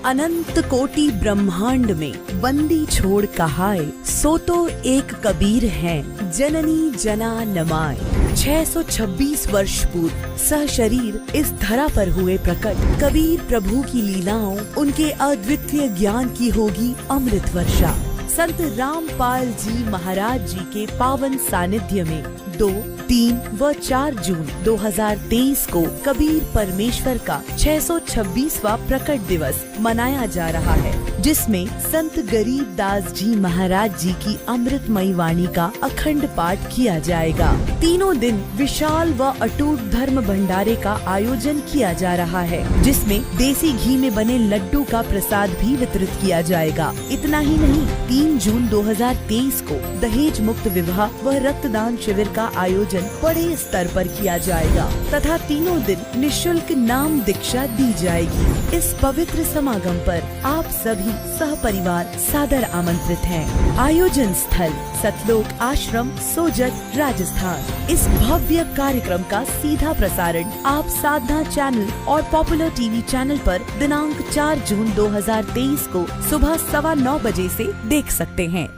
अनंत कोटि ब्रह्मांड में बंदी छोड़ कहाए, सो तो एक कबीर हैं, जननी जना नमाय। 626 वर्ष पूर्व सशरीर इस धरा पर हुए प्रकट कबीर प्रभु की लीलाओं, उनके अद्वितीय ज्ञान की होगी अमृत वर्षा। संत रामपाल जी महाराज जी के पावन सानिध्य में 2, 3 व 4 जून 2023 को कबीर परमेश्वर का 626वां प्रकट दिवस मनाया जा रहा है, जिसमें संत गरीब दास जी महाराज जी की अमृतमयी वाणी का अखंड पाठ किया जाएगा। तीनों दिन विशाल व अटूट धर्म भंडारे का आयोजन किया जा रहा है, जिसमें देसी घी में बने लड्डू का प्रसाद भी वितरित किया जाएगा। इतना ही नहीं, 3 जून 2023 को दहेज मुक्त विवाह व रक्तदान शिविर का आयोजन बड़े स्तर पर किया जाएगा तथा तीनों दिन निशुल्क नाम दीक्षा दी जाएगी। इस पवित्र समागम पर आप सभी सहपरिवार सादर आमंत्रित हैं। आयोजन स्थल सतलोक आश्रम, सोजत, राजस्थान। इस भव्य कार्यक्रम का सीधा प्रसारण आप साधना चैनल और पॉपुलर टीवी चैनल पर दिनांक 4 जून 2023 को सुबह 9:15 बजे से देख सकते हैं।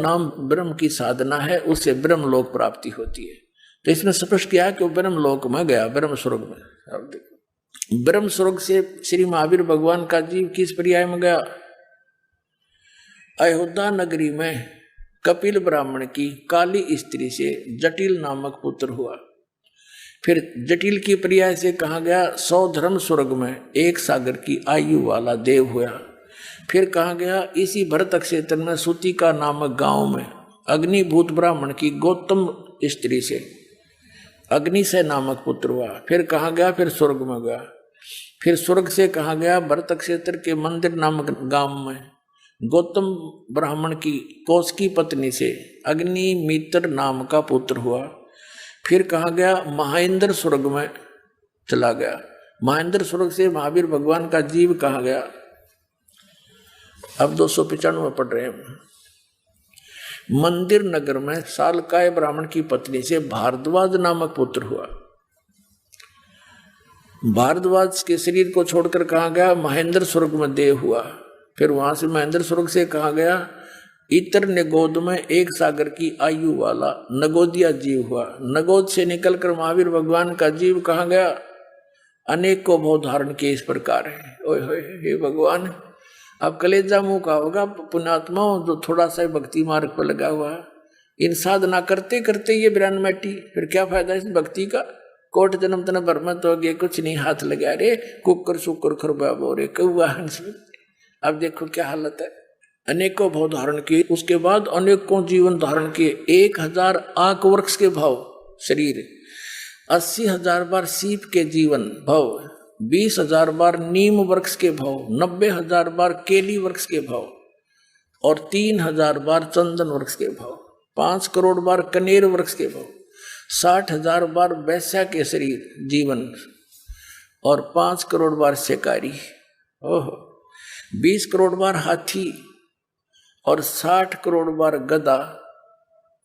नाम ब्रह्म की साधना है, उससे ब्रह्म लोक प्राप्ति होती है। तो इसमें स्पष्ट किया कि वो ब्रह्म लोक में गया, ब्रह्म स्वर्ग में। अब देखो, ब्रह्म स्वर्ग से श्री महावीर भगवान का जीव किस पर्याय में गया? अयोध्या नगरी में कपिल ब्राह्मण की काली स्त्री से जटिल नामक पुत्र हुआ। फिर जटिल की पर्याय से कहा गया 100 धर्म स्वर्ग में 1 सागर की आयु वाला देव हुआ। फिर कहा गया इसी भरत क्षेत्र में सूतिका नामक गांव में अग्निभूत ब्राह्मण की गौतम स्त्री से अग्निशय नामक पुत्र हुआ। फिर कहा गया फिर स्वर्ग में गया। फिर स्वर्ग से कहा गया भरत क्षेत्र के मंदिर नामक गांव में गौतम ब्राह्मण की कोस की पत्नी से अग्निमित्र नाम का पुत्र हुआ। फिर कहा गया महेंद्र स्वर्ग में चला गया। महेंद्र स्वर्ग से महावीर भगवान का जीव कहा गया। अब 295 पढ़ रहे हैं। मंदिर नगर में सालकाय ब्राह्मण की पत्नी से भारद्वाज नामक पुत्र हुआ। भारद्वाज के शरीर को छोड़कर कहा गया महेंद्र स्वर्ग में देह हुआ। फिर वहां से महेंद्र स्वर्ग से कहा गया इतर निगोद में 1 सागर की आयु वाला नगोदिया जीव हुआ। नगोद से निकलकर महावीर भगवान का जीव कहा गया। अनेक को भाव धारण के इस प्रकार है। ओए होए, हे भगवान, अब कलेजा मुंह का होगा पुण्यात्मा जो थोड़ा सा भक्ति मार्ग पर लगा हुआ है। इन साधना करते करते ये बिरान मैटी, फिर क्या फायदा इस भक्ति का? कोट जन्म तन भरमत हो गए, कुछ नहीं हाथ लगा रे, कुकर शुक्र खरबा बोरे कौआ हंस। अब देखो क्या हालत है। अनेकों भाव धारण किए, उसके बाद अनेकों जीवन धारण किए। 1000 आक वृक्ष के भाव शरीर, 80,000 बार सीप के जीवन भाव, 20,000 बार नीम वृक्ष के भाव, 90,000 बार केली वृक्ष के भाव और 3,000 बार चंदन वृक्ष के भाव, 5 करोड़ बार कनेर वृक्ष के भाव, 60,000 बार वैश्या के शरीर जीवन और 5 करोड़ बार शिकारी, 20 करोड़ बार हाथी और 60 करोड़ बार गधा,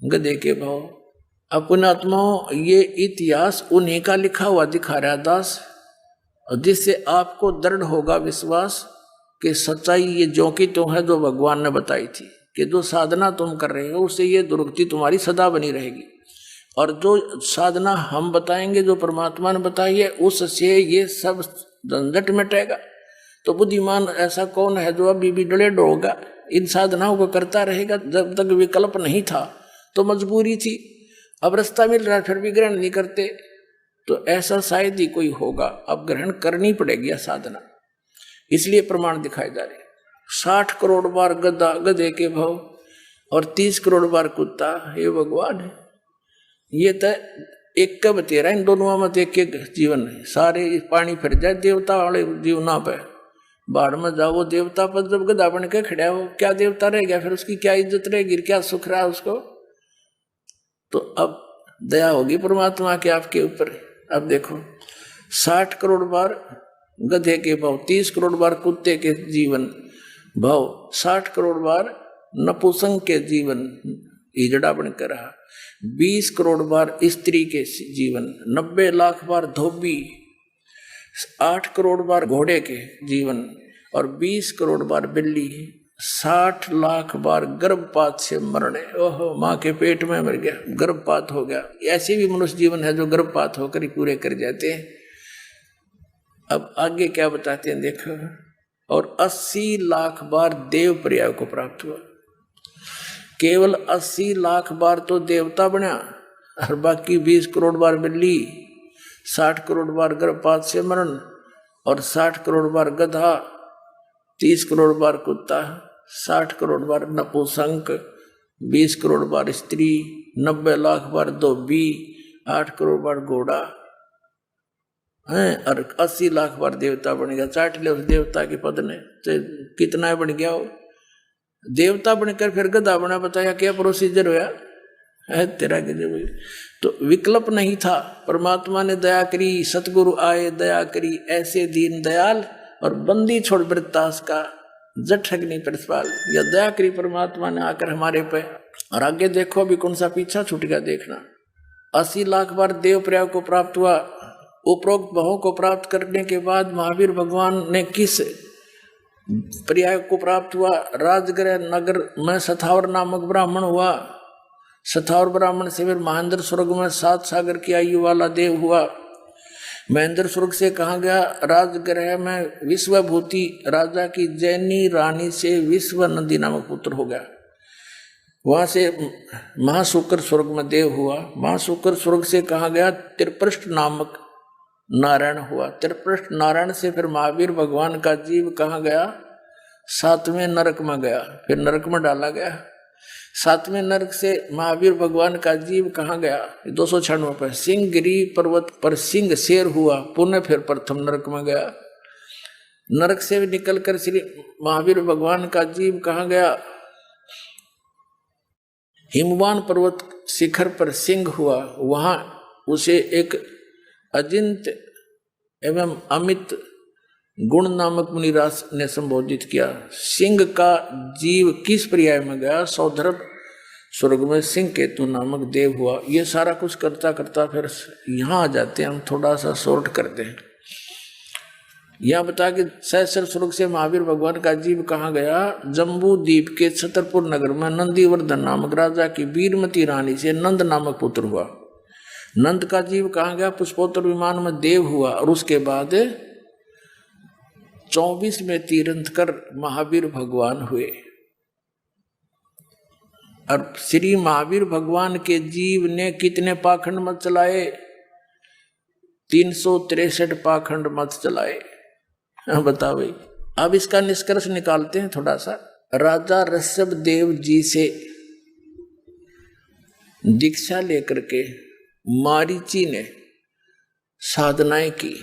गधे के भाव। पुण्यात्माओं, ये इतिहास उन्हीं का लिखा हुआ दिखा रहा दास, जिससे आपको दृढ़ होगा विश्वास कि सच्चाई ये जो की तो है जो भगवान ने बताई थी कि जो साधना तुम कर रहे हो उससे ये दुर्गति तुम्हारी सदा बनी रहेगी। और जो साधना हम बताएंगे, जो परमात्मा ने बताई है, उससे ये सब झंझट मिटेगा। तो बुद्धिमान ऐसा कौन है जो अभी भी डले होगा, इन साधनाओं को करता रहेगा? जब तक विकल्प नहीं था तो मजबूरी थी, अब रास्ता मिल रहा है फिर भी ग्रहण नहीं करते, तो ऐसा शायद ही कोई होगा। अब ग्रहण करनी पड़ेगी साधना, इसलिए प्रमाण दिखाए जा रहे। 60 करोड़ बार गधा, गधे के भाव और 30 करोड़ बार कुत्ता। हे भगवान, ये तो एक कब तेरा, इन दोनों में एक एक जीवन है। सारे पानी फिर जाए देवता वाले जीवना पे, बाढ़ में जाओ देवता पर, जब गधा बन के खड़ा हो क्या देवता रह गया? फिर उसकी क्या इज्जत रहेगी, क्या सुख रहा उसको? तो अब दया होगी परमात्मा के आपके ऊपर। अब देखो 60 करोड़ बार गधे के भाव, 30 करोड़ बार कुत्ते के जीवन भाव, 60 करोड़ बार नपुंसक के जीवन हिजड़ा बनकर रहा, 20 करोड़ बार स्त्री के जीवन, 90 लाख बार धोबी, 8 करोड़ बार घोड़े के जीवन और 20 करोड़ बार बिल्ली, 60 लाख बार गर्भपात से मरने। ओहो, माँ के पेट में मर गया, गर्भपात हो गया। ऐसे भी मनुष्य जीवन है जो गर्भपात होकर ही पूरे कर जाते हैं। अब आगे क्या बताते हैं देखो। और 80 लाख बार देव पर्याय को प्राप्त हुआ। केवल 80 लाख बार तो देवता बना और बाकी 20 करोड़ बार बिल्ली, 60 करोड़ बार गर्भपात से मरण और 60 करोड़ बार गधा, 30 करोड़ बार कुत्ता, 60 करोड़ बार नपुंसक, 20 करोड़ बार स्त्री, 90 लाख बार धोबी, 8 करोड़ बार घोड़ा हैं और 80 लाख बार देवता बन गया। चाट ले उस देवता के पद ने, तो कितना बन गया वो देवता बनकर फिर गधा बना। बताया क्या प्रोसीजर होया है तेरा के जब। तो विकल्प नहीं था, परमात्मा ने दया करी, सतगुरु आए दया करी, ऐसे दीन दयाल और बंदी छोड़ वृत्तास का जठ अग्नि प्रसवाल। या दया करी परमात्मा ने आकर हमारे पे। और आगे देखो अभी कौन सा पीछा छूट गया देखना। 80 लाख बार देव पर्याय को प्राप्त हुआ। उपरोक्त भावों को प्राप्त करने के बाद महावीर भगवान ने किस पर्याय को प्राप्त हुआ? राजगृह नगर में सथावर नामक ब्राह्मण हुआ। सथावर ब्राह्मण से फिर महेंद्र स्वर्ग में 7 सागर की आयु वाला देव हुआ। महेंद्र स्वर्ग से कहा गया राजगृह में विश्वभूति राजा की जैनी रानी से विश्व नंदी नामक पुत्र हो गया। वहां से महाशुक्र स्वर्ग में देव हुआ। महाशुक्र स्वर्ग से कहा गया त्रिपृष्ठ नामक नारायण हुआ। त्रिपृष्ठ नारायण से फिर महावीर भगवान का जीव कहा गया 7वें नरक में गया, फिर नरक में डाला गया। 7वें नरक से महावीर भगवान का जीव कहाँ गया? 296 पर सिंहगिरी पर्वत पर सिंह शेर हुआ, पुनः फिर प्रथम नरक में गया। नरक से निकलकर श्री महावीर भगवान का जीव कहाँ गया? हिमवान पर्वत शिखर पर सिंह हुआ, वहां उसे एक अजिंत एवं अमित गुण नामक मुनिराज ने संबोधित किया। सिंह का जीव किस पर्याय में गया? सौधर्भ स्वर्ग में सिंह केतु नामक देव हुआ। ये सारा कुछ करता करता फिर यहाँ आ जाते हैं, हम थोड़ा सा शॉर्ट करते हैं। यहाँ बता कि सहस्र स्वर्ग से महावीर भगवान का जीव कहाँ गया? जम्बू द्वीप के छतरपुर नगर में नंदीवर्धन नामक राजा की वीरमती रानी से नंद नामक पुत्र हुआ। नंद का जीव कहाँ गया? पुष्पोत्तर विमान में देव हुआ। और उसके बाद 24 में तीर्थंकर महावीर भगवान हुए। और श्री महावीर भगवान के जीव ने कितने पाखंड मत चलाए? 363 पाखंड मत चलाए। बताओ भाई। अब इसका निष्कर्ष निकालते हैं थोड़ा सा। राजा ऋषभ देव जी से दीक्षा लेकर के मारीची ने साधनाएं की।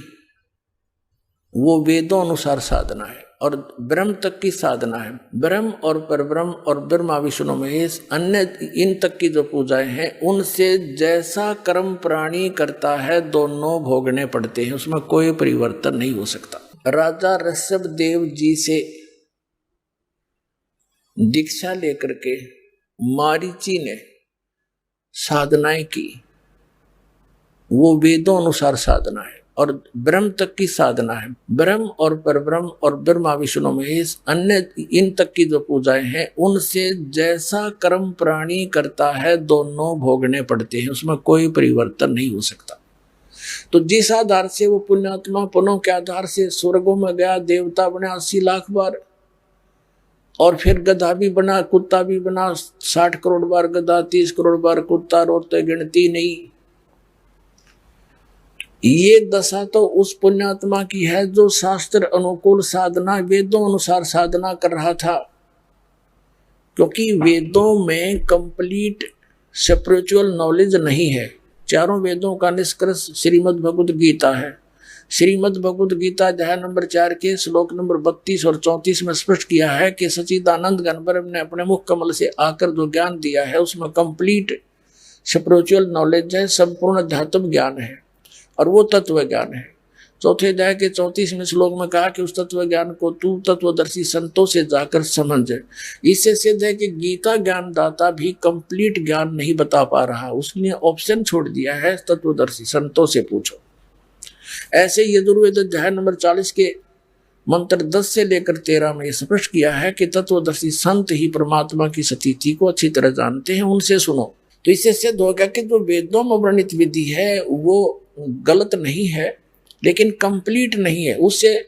वो वेदों अनुसार साधना है और ब्रह्म तक की साधना है। ब्रह्म और परब्रह्म और ब्रह्मा विष्णु महेश अन्य इन तक की जो पूजाएं हैं, उनसे जैसा कर्म प्राणी करता है दोनों भोगने पड़ते हैं, उसमें कोई परिवर्तन नहीं हो सकता। राजा ऋषभ देव जी से दीक्षा लेकर के मारीची ने साधनाएं की। वो वेदों अनुसार साधना है और ब्रह्म तक की साधना है। ब्रह्म और परब्रह्म और ब्रह्मा विष्णु महेश अन्य इन तक की जो पूजाएं हैं, उनसे जैसा कर्म प्राणी करता है दोनों भोगने पड़ते हैं, उसमें कोई परिवर्तन नहीं हो सकता। तो जिस आधार से वो पुण्यात्मा पुण्यों के आधार से स्वर्गों में गया, देवता बना 80 लाख बार, और फिर गधा भी बना, कुत्ता भी बना, 60 करोड़ बार गधा, 30 करोड़ बार कुत्ता, रोते गिनती नहीं। ये दशा तो उस पुण्यात्मा की है जो शास्त्र अनुकूल साधना, वेदों अनुसार साधना कर रहा था। क्योंकि वेदों में कंप्लीट स्पिरिचुअल नॉलेज नहीं है। चारों वेदों का निष्कर्ष श्रीमद् भगवद गीता है। श्रीमद् भगवद गीता अध्याय नंबर 4 के श्लोक नंबर 32 और 34 में स्पष्ट किया है कि सच्चिदानंद घन ब्रह्म ने अपने मुख कमल से आकर जो ज्ञान दिया है, उसमें कंप्लीट स्पिरिचुअल नॉलेज है, संपूर्ण अध्यात्म ज्ञान है और वो तत्व ज्ञान है। चौथे अध्याय के 34वें श्लोक में कहा कि उस तत्व ज्ञान को तू तत्वदर्शी संतों से जाकर समझ। इससे सिद्ध है कि गीता ज्ञानदाता भी कंप्लीट ज्ञान नहीं बता पा रहा, उसने ऑप्शन छोड़ दिया है तत्वदर्शी संतों से पूछो। ऐसे यजुर्वेद अध्याय नंबर 40 के मंत्र 10 से लेकर 13 में स्पष्ट किया है कि तत्वदर्शी संत ही परमात्मा की स्थिति को अच्छी तरह जानते हैं, उनसे सुनो। तो इससे सिद्ध हो गया कि जो वेदों में वर्णित विधि है वो गलत नहीं है, लेकिन कंप्लीट नहीं है, उससे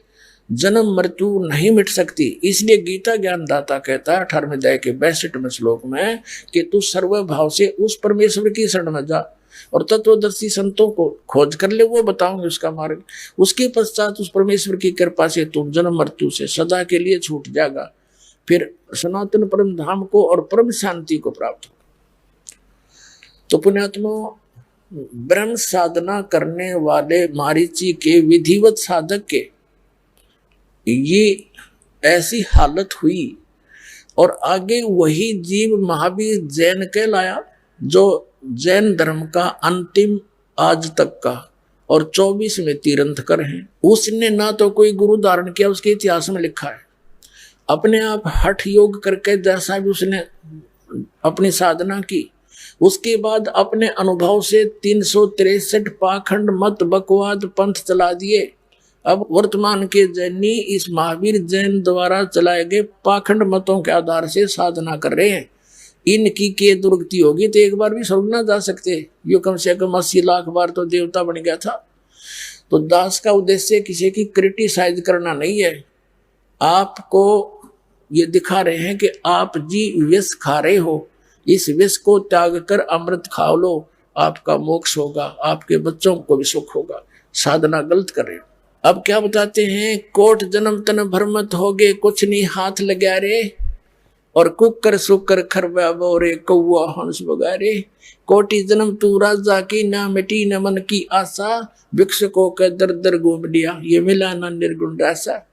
जन्म मृत्यु नहीं मिट सकती। इसलिए गीता ज्ञानदाता कहता है 18वें अध्याय के 62वें श्लोक में कि तू सर्वभाव से उस परमेश्वर की शरण में जा और तत्वदर्शी संतों को खोज कर ले, वो बताओगे उसका मार्ग। उसके पश्चात उस परमेश्वर की कृपा से तुम जन्म मृत्यु से सदा के लिए छूट जाएगा, फिर सनातन परम धाम को और परम शांति को प्राप्त हो। तो पुण्यात्मा, ब्रह्म साधना करने वाले मारीची के विधिवत साधक के ये ऐसी हालत हुई और आगे वही जीव महावीर जैन कहलाया जो जैन धर्म का अंतिम आज तक का और 24वें तीर्थंकर हैं। उसने ना तो कोई गुरु धारण किया, उसके इतिहास में लिखा है, अपने आप हठ योग करके जैसा भी उसने अपनी साधना की, उसके बाद अपने अनुभव से 363 पाखंड मत बकवाद पंथ चला दिए। अब वर्तमान के जैनी इस महावीर जैन द्वारा चलाए गए पाखंड मतों के आधार से साधना कर रहे हैं। इनकी के दुर्गति होगी तो एक बार भी स्वर्ग ना जा सकते। यो कम से कम 80 लाख बार तो देवता बन गया था। तो दास का उद्देश्य किसी की क्रिटिसाइज करना नहीं है, आपको ये दिखा रहे हैं कि आप जी विष खा रहे हो, इस विष को त्याग कर अमृत खा लो, आपका मोक्ष होगा, आपके बच्चों को भी सुख होगा। साधना गलत कर रहे हो। अब क्या बताते हैं, कोट जन्म तन भरमत होगे, कुछ नहीं हाथ लगा रे, और कुकर सुकर खरबा बोरे कौआ हंस बगारे। कोटि जन्म तू राजा की, ना मिटी न मन की आशा, भिक्षुकों का दर दर घूम लिया, ये मिला ना निर्गुण रासा।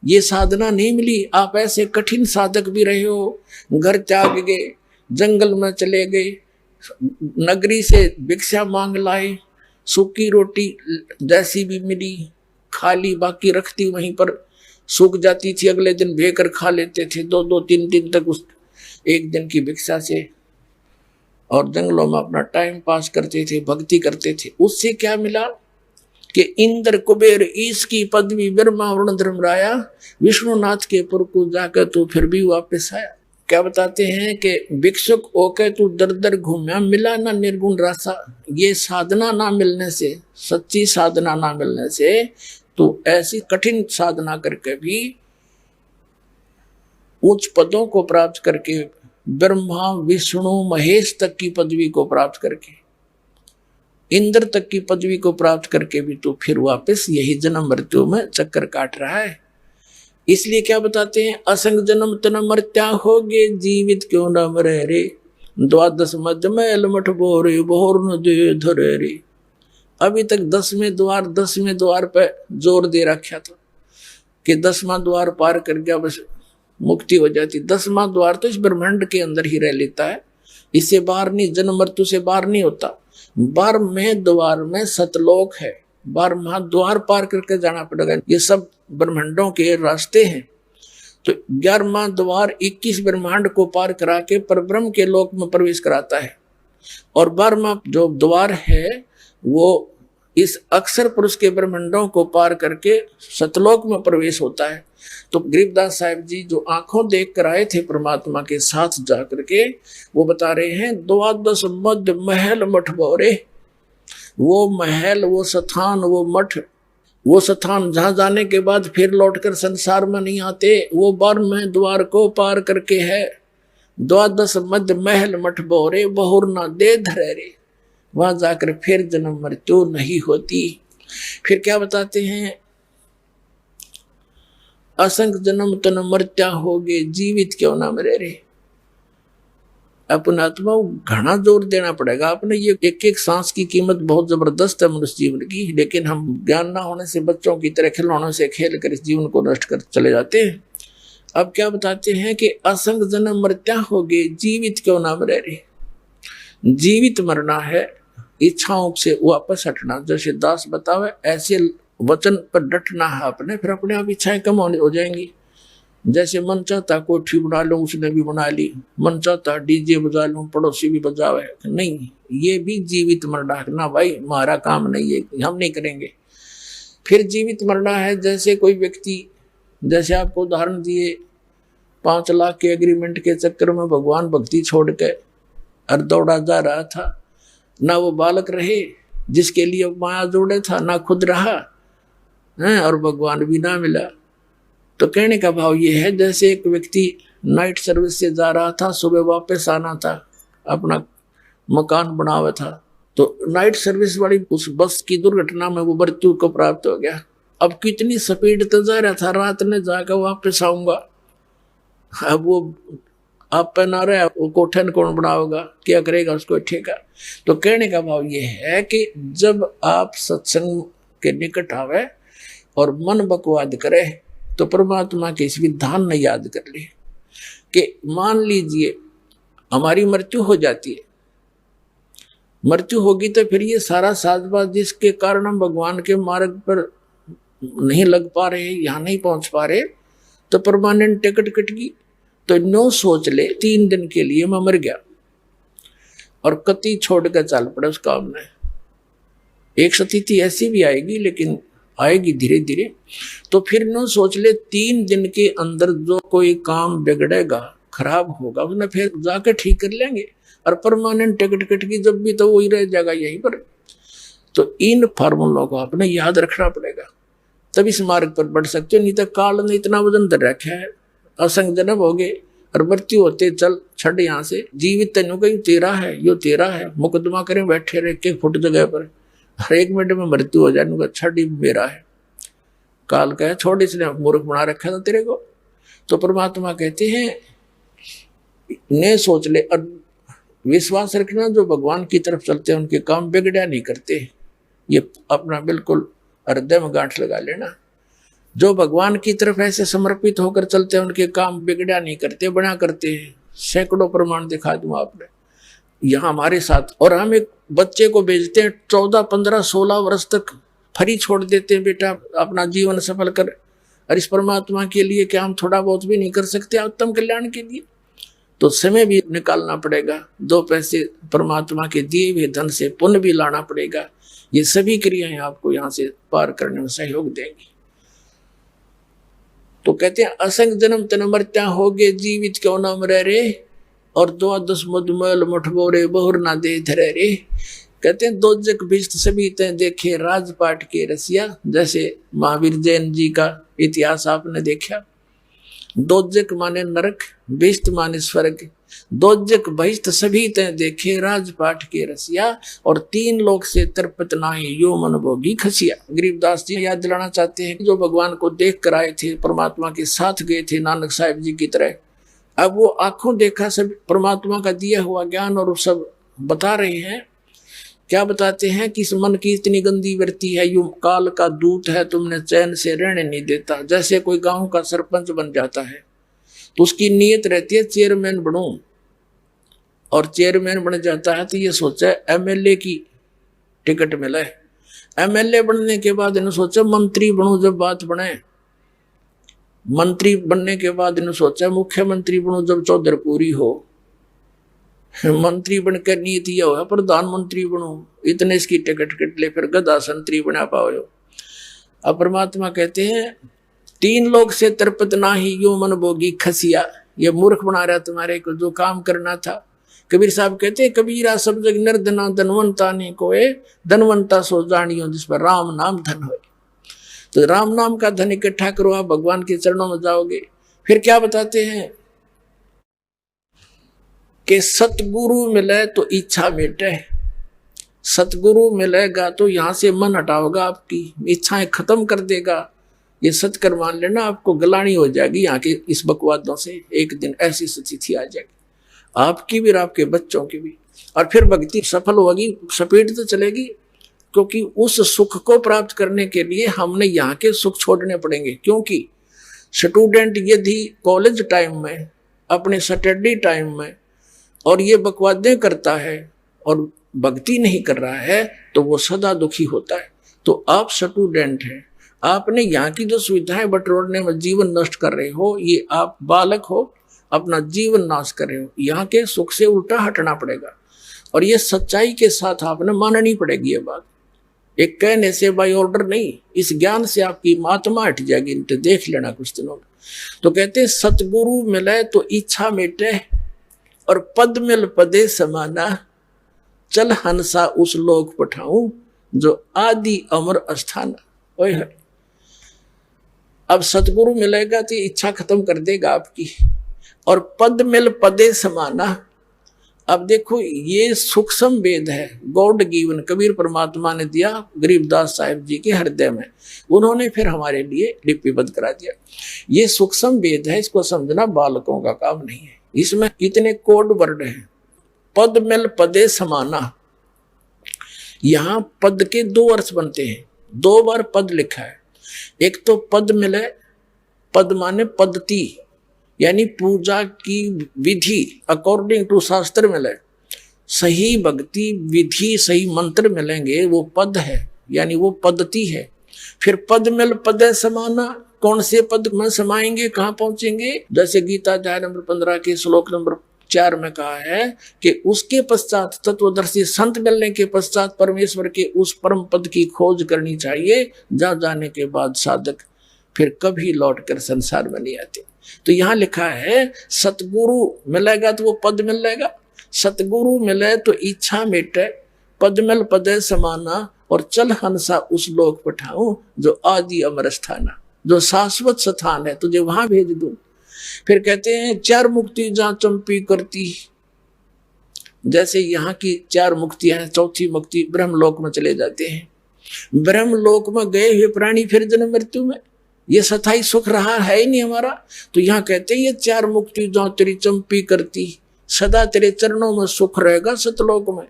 ये साधना नहीं मिली। आप ऐसे कठिन साधक भी रहे हो, घर त्याग गए, जंगल में चले गए, नगरी से भिक्षा मांग लाए, सूखी रोटी जैसी भी मिली खाली, बाकी रखती वहीं पर सूख जाती थी, अगले दिन भेकर खा लेते थे 2-2-3 दिन तक उस एक दिन की भिक्षा से, और जंगलों में अपना टाइम पास करते थे, भक्ति करते थे। उससे क्या मिला कि इंद्र कुबेर ईश की पदवी, ब्रह्मा वरुण धर्मराया, विष्णुनाथ के पुर को जाकर तो फिर भी वापस आया। क्या बताते हैं कि भिक्षुक होकर तू दर दर घूमया, मिला ना निर्गुण रासा। ये साधना ना मिलने से, सच्ची साधना ना मिलने से, तो ऐसी कठिन साधना करके भी उच्च पदों को प्राप्त करके, ब्रह्मा विष्णु महेश तक की पदवी को प्राप्त करके, इंद्र तक की पदवी को प्राप्त करके भी तो फिर वापस यही जन्म मृत्यु में चक्कर काट रहा है। इसलिए क्या बताते हैं, असंग जन्म तन मर्त्या होगे, जीवित क्यों न मरे रे, द्वादश मध्य मैल मठ बोरे, बोर न दे धरे रे। अभी तक 10वें द्वार पे जोर दे रखा था कि 10वां द्वार पार कर गया बस मुक्ति हो जाती। 10वां द्वार तो इस ब्रह्मांड के अंदर ही रह लेता है, इससे बाहर नहीं, जन्म मृत्यु से बाहर नहीं होता। 12वें द्वार में सतलोक है, 12वां द्वार पार करके जाना पड़ेगा। ये सब ब्रह्मांडों के रास्ते हैं। तो 11वां द्वार 21 ब्रह्मांड को पार करा के परब्रह्म के लोक में प्रवेश कराता है, और 12वां जो द्वार है वो इस अक्षर पुरुष के ब्रह्मांडों को पार करके सतलोक में प्रवेश होता है। तो गरीबदास साहिब जी जो आंखों देख कर आए थे परमात्मा के साथ जाकर के, वो बता रहे हैं, द्वादश मध्य महल मठ बोरे। वो महल, वो स्थान, वो मठ, वो स्थान जहां जाने के बाद फिर लौटकर संसार में नहीं आते, वो 12वें द्वार को पार करके है। द्वादश मध्य महल मठ बोरे, बहुर ना दे धरे रे। वहां जाकर फिर जन्म मृत्यु नहीं होती। फिर क्या बताते हैं, असंग जन्म तन मर्त्या होगे, जीवित क्यों ना मरे रे। अपना आत्मा घना जोर देना पड़ेगा आपने। ये एक एक सांस की कीमत बहुत जबरदस्त है मनुष्य जीवन की, लेकिन हम ज्ञान ना होने से बच्चों की तरह खिलौनों से खेल कर इस जीवन को नष्ट कर चले जाते हैं। अब क्या बताते हैं कि असंग जन्म मर्त्या होगे, जीवित क्यों ना मरे रे। जीवित मरना है, इच्छाओं से वापस हटना। जैसे दास बतावे ऐसे वचन पर डटना है अपने, फिर अपने आप इच्छाएं कम हो जाएंगी। जैसे मन चाहता कोठी बना लो, उसने भी बना ली, मन चाहता डीजे बजा लूं, पड़ोसी भी बजावे, नहीं, ये भी जीवित मरना ना भाई, हमारा काम नहीं है, हम नहीं करेंगे। फिर जीवित मरना है, जैसे कोई व्यक्ति, जैसे आपको उदाहरण दिए 5 लाख के एग्रीमेंट के चक्कर में भगवान भक्ति छोड़ के और दौड़ा जा रहा था, ना वो बालक रहे जिसके लिए माया जोड़े था, ना खुद रहा है, और भगवान भी ना मिला। तो कहने का भाव ये है, जैसे एक व्यक्ति नाइट सर्विस से जा रहा था, सुबह वापस आना था, अपना मकान बना हुआ था, तो नाइट सर्विस वाली उस बस की दुर्घटना में वो मृत्यु को प्राप्त हो गया। अब कितनी स्पीड तो जा रहा था, रात में जाकर वापस आऊंगा, अब वो आप पहना रहे, वो कोठन कौन बनाओगा, क्या करेगा उसको ठेका। तो कहने का भाव ये है कि जब आप सत्संग के निकट आवे और मन बकवाद करे, तो परमात्मा के इस विधान ने याद कर ले कि मान लीजिए हमारी मृत्यु हो जाती है, मृत्यु होगी तो फिर ये सारा साजबाज जिसके कारण हम भगवान के मार्ग पर नहीं लग पा रहे, यहाँ नहीं पहुंच पा रहे, तो परमानेंट टिकट कट गई। तो नो सोच ले 3 दिन के लिए मैं मर गया और कति छोड़ कर चल पड़े उस काम में। एक स्थिति ऐसी भी आएगी, लेकिन आएगी धीरे धीरे। तो फिर नो सोच ले 3 दिन के अंदर जो कोई काम बिगड़ेगा, खराब होगा, उसने फिर जाकर ठीक कर लेंगे, और परमानेंट टिकट कट की जब भी तो वही रह जाएगा यहीं पर। तो इन फार्मूलों को आपने याद रखना पड़ेगा, तब इस मार्ग पर बढ़ सकते हो। नहीं तो काल ने इतना वजन धर रखा है, असंग जन्म हो गए और मृत्यु होते चल छड़ यहाँ से। जीवित तेनों का तेरा है, यो तेरा है, मुकदमा करें बैठे रह के फुट जगह पर, हर 1 मिनट में मृत्यु हो जाए, छड़ ही मेरा है। काल का है, छोड़, इसने मूर्ख बना रखा था तेरे को। तो परमात्मा कहते हैं ने सोच ले, और विश्वास रखना जो भगवान की तरफ चलते हैं उनके काम बिगड़ा नहीं करते। ये अपना बिल्कुल हृदय में गांठ लगा लेना। जो भगवान की तरफ ऐसे समर्पित होकर चलते हैं उनके काम बिगड़ा नहीं करते, बना करते हैं। सैकड़ों प्रमाण दिखा दूं आपने यहाँ हमारे साथ। और हम एक बच्चे को भेजते हैं 14, 15, 16 वर्ष तक फ्री छोड़ देते हैं, बेटा अपना जीवन सफल कर। और इस परमात्मा के लिए क्या हम थोड़ा बहुत भी नहीं कर सकते उत्तम कल्याण के लिए? तो समय भी निकालना पड़ेगा, 2 पैसे परमात्मा के दिए हुए धन से पुण्य भी लाना पड़ेगा। ये सभी क्रियाएं आपको यहाँ से पार करने में सहयोग देंगी। तो कहते हैं असंग जन्म तन मर्त्या हो गए, जीवित क्यों ना मरे रे, और 12 मधुमल मुठबोरे बहुर ना दे धरे रे। कहते हैं दोजक भिष्ट सभी तय देखे राजपाट के रसिया। जैसे महावीर जैन जी का इतिहास आपने देखा, दोजक माने नरक, भिष्ट माने स्वर्ग। दोजक बहिष्ट सभी तय देखे राजपाट के रसिया, और 3 लोक से तर्पत नाही यो मन भोगी खसिया। गरीबदास जी याद दिलाना चाहते हैं जो भगवान को देख कर आए थे, परमात्मा के साथ गए थे नानक साहिब जी की तरह। अब वो आंखों देखा सब परमात्मा का दिया हुआ ज्ञान, और सब बता रहे हैं। क्या बताते हैं कि इस मन की इतनी गंदी वृत्ति है, यू काल का दूत है, तुमने चैन से रहने नहीं देता। जैसे कोई गांव का सरपंच बन जाता है तो उसकी नीयत रहती है चेयरमैन बनूं, और चेयरमैन बन जाता है तो ये सोचा एमएलए की टिकट मिला है। एमएलए बनने के बाद इन्होंने सोचा मंत्री बनूं, जब बात बने। मंत्री बनने के बाद इन्होंने सोचा मुख्यमंत्री बनूं जब चौधर पूरी हो। मंत्री बनकर नीति यह हो प्रधानमंत्री बनूं, इतने इसकी टिकट कट ले, फिर गधा संतरी बना पाओ। अब परमात्मा कहते हैं 3 लोग से तर्पत नाही यो मन भोगी खसिया। ये मूर्ख बना रहा तुम्हारे को जो काम करना था। कबीर साहब कहते हैं कबीरा सब जग निर्धना धनवंता ने कोए, धनवंता सो जानियो जिस पर राम नाम धन होए। तो राम नाम का धन इकट्ठा करो, आप भगवान के चरणों में जाओगे। फिर क्या बताते हैं कि सतगुरु मिले तो इच्छा मिटे। सतगुरु मिलेगा तो यहाँ से मन हटाओगा, आपकी इच्छाएं खत्म कर देगा। ये सत्कर मान लेना, आपको गलानी हो जाएगी यहाँ के इस बकवादों से। एक दिन ऐसी स्थिति आ जाएगी आपकी भी और आपके बच्चों की भी। और फिर भक्ति सफल होगी, स्पीड तो चलेगी, क्योंकि उस सुख को प्राप्त करने के लिए हमने यहाँ के सुख छोड़ने पड़ेंगे। क्योंकि स्टूडेंट यदि कॉलेज टाइम में, अपने स्टडी टाइम में और ये बकवादें करता है और भक्ति नहीं कर रहा है तो वो सदा दुखी होता है। तो आप स्टूडेंट हैं, आपने यहाँ की जो सुविधाएं बटोरने में जीवन नष्ट कर रहे हो, ये आप बालक हो, अपना जीवन नाश कर रहे हो। यहाँ के सुख से उल्टा हटना पड़ेगा, और ये सच्चाई के साथ आपने माननी पड़ेगी ये बात। एक कहने से बाई ऑर्डर नहीं, इस ज्ञान से आपकी आत्मा हट जाएगी, तो देख लेना कुछ दिनों में। तो कहते हैं सतगुरु मिले तो इच्छा मिटे, और पद मिल पदे समाना, चल हंसा उस लोक पठाऊं जो आदि अमर अस्थान। ओए है, अब सतगुरु मिलेगा तो इच्छा खत्म कर देगा आपकी, और पद मिल पदे समाना। अब देखो ये सूक्ष्म वेद है, गॉड गिवन, कबीर परमात्मा ने दिया गरीबदास साहिब जी के हृदय में, उन्होंने फिर हमारे लिए लिपिबद्ध करा दिया। ये सूक्ष्म वेद है, इसको समझना बालकों का काम नहीं है। इसमें कितने कोड वर्ड हैं। पद मिल पदे समाना, यहां पद के दो अर्थ बनते हैं, 2 बार पद लिखा है। एक तो पद मिले, पद माने पद्धति, यानी पूजा की विधि अकॉर्डिंग टू शास्त्र मिले, सही भक्ति विधि सही मंत्र मिलेंगे, वो पद है, यानी वो पद्धति है। फिर पद मिल पद समाना, कौन से पद में समाएंगे, कहां पहुंचेंगे। जैसे गीता अध्याय नंबर 15 के श्लोक नंबर 4 में कहा है कि उसके पश्चात तत्वदर्शी संत मिलने के पश्चात परमेश्वर के उस परम पद की खोज करनी चाहिए, जहां जाने के बाद साधक फिर कभी लौट कर संसार में नहीं आते। तो यहां लिखा है सतगुरु मिलेगा तो वो पद मिलेगा, सतगुरु मिले तो इच्छा मिटे, पद मिल पदे समाना, और चल हंसा उस लोक पठाऊं जो आदि अमर स्थाना, जो शाश्वत स्थान है, तुझे वहां भेज दूं। फिर कहते हैं 4 मुक्ति जहां चंपी करती, जैसे यहाँ की 4 मुक्तियां हैं, चौथी मुक्ति ब्रह्मलोक में चले जाते हैं। ब्रह्मलोक में गए हुए प्राणी फिर जन्म मृत्यु में, ये स्थायी सुख रहा है ही नहीं हमारा। तो यहाँ कहते हैं ये 4 मुक्ति जहां तेरी चंपी करती, सदा तेरे चरणों में सुख रहेगा सतलोक में।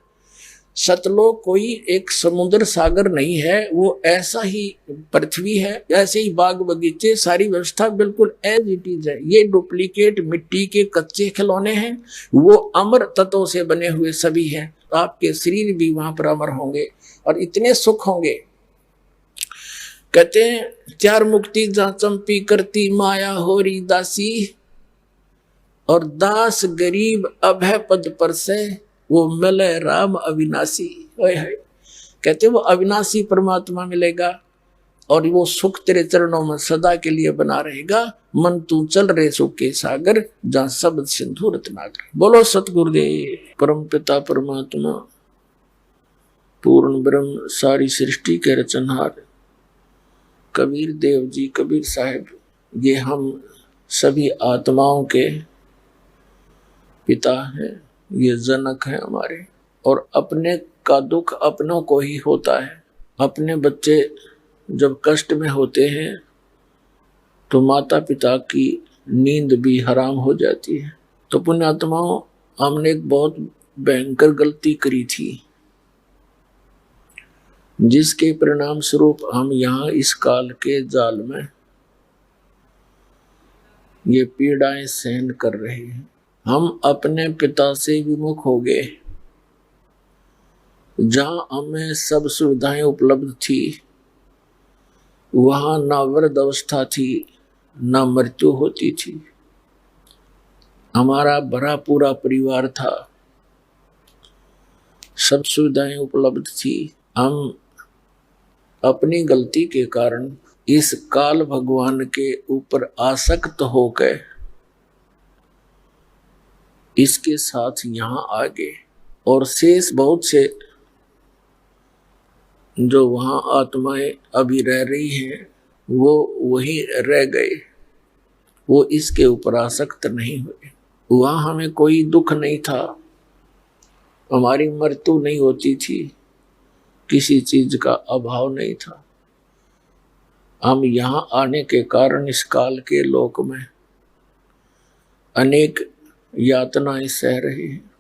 सतलोक कोई एक समुद्र सागर नहीं है, वो ऐसा ही पृथ्वी है, ऐसे ही बाग बगीचे, सारी व्यवस्था बिल्कुल एज इट इज है। ये डुप्लीकेट मिट्टी के कच्चे खिलौने हैं, वो अमर तत्वों से बने हुए सभी हैं। तो आपके शरीर भी वहां पर अमर होंगे और इतने सुख होंगे। कहते हैं 4 मुक्ति जहां चंपी करती, माया होरी दासी, और दास गरीब अभय पद पर से, वो मिले राम अविनाशी। कहते वो अविनाशी परमात्मा मिलेगा, और वो सुख तेरे चरणों में सदा के लिए बना रहेगा। मन तू चल रे सुख के सागर, जहां शब्द सिंधु रत्नाकर। बोलो सतगुरुदेव परम पिता परमात्मा पूर्ण ब्रह्म सारी सृष्टि के रचनहार कबीर देव जी, कबीर साहिब, ये हम सभी आत्माओं के पिता हैं, ये जनक हैं हमारे। और अपने का दुख अपनों को ही होता है। अपने बच्चे जब कष्ट में होते हैं तो माता पिता की नींद भी हराम हो जाती है। तो पुण्यात्माओं, हमने एक बहुत भयंकर गलती करी थी, जिसके परिणाम स्वरूप हम यहाँ इस काल के जाल में ये पीड़ाएं सहन कर रहे हैं। हम अपने पिता से विमुख हो गए। जहां हमें सब सुविधाएं उपलब्ध थी, वहां ना वृद्ध अवस्था थी, ना मृत्यु होती थी। हमारा भरा पूरा परिवार था, सब सुविधाएं उपलब्ध थी। हम अपनी गलती के कारण इस काल भगवान के ऊपर आसक्त होकर इसके साथ यहाँ आ गए, और शेष बहुत से जो वहाँ आत्माएं अभी रह रही हैं, वो वहीं रह गए, वो इसके ऊपर आसक्त नहीं हुए। वहाँ हमें कोई दुख नहीं था, हमारी मृत्यु नहीं होती थी, किसी चीज का अभाव नहीं था। हम यहाँ आने के कारण इस काल के लोक में अनेक यातनाएं सह रहे हैं।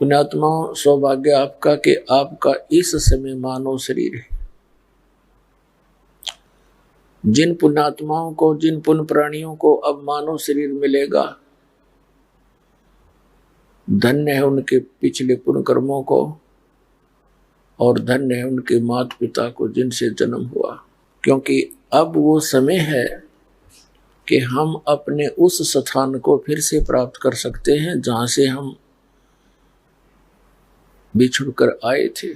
पुण्यात्माओं, सौभाग्य आपका कि आपका इस समय मानव शरीर है। जिन पुण्यात्माओं को, जिन पुण्य प्राणियों को अब मानव शरीर मिलेगा, धन्य है उनके पिछले पुण्य कर्मों को, और धन्य है उनके माता पिता को जिनसे जन्म हुआ। क्योंकि अब वो समय है कि हम अपने उस स्थान को फिर से प्राप्त कर सकते हैं जहां से हम बिछुड़ कर आए थे।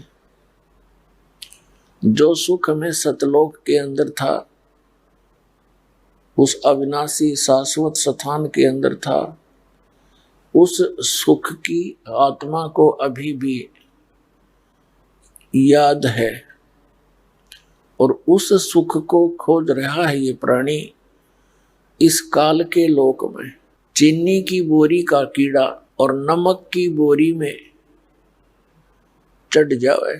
जो सुख में सतलोक के अंदर था, उस अविनाशी शाश्वत स्थान के अंदर था, उस सुख की आत्मा को अभी भी याद है और उस सुख को खोज रहा है ये प्राणी इस काल के लोक में। चीनी की बोरी का कीड़ा और नमक की बोरी में चढ़ जाए,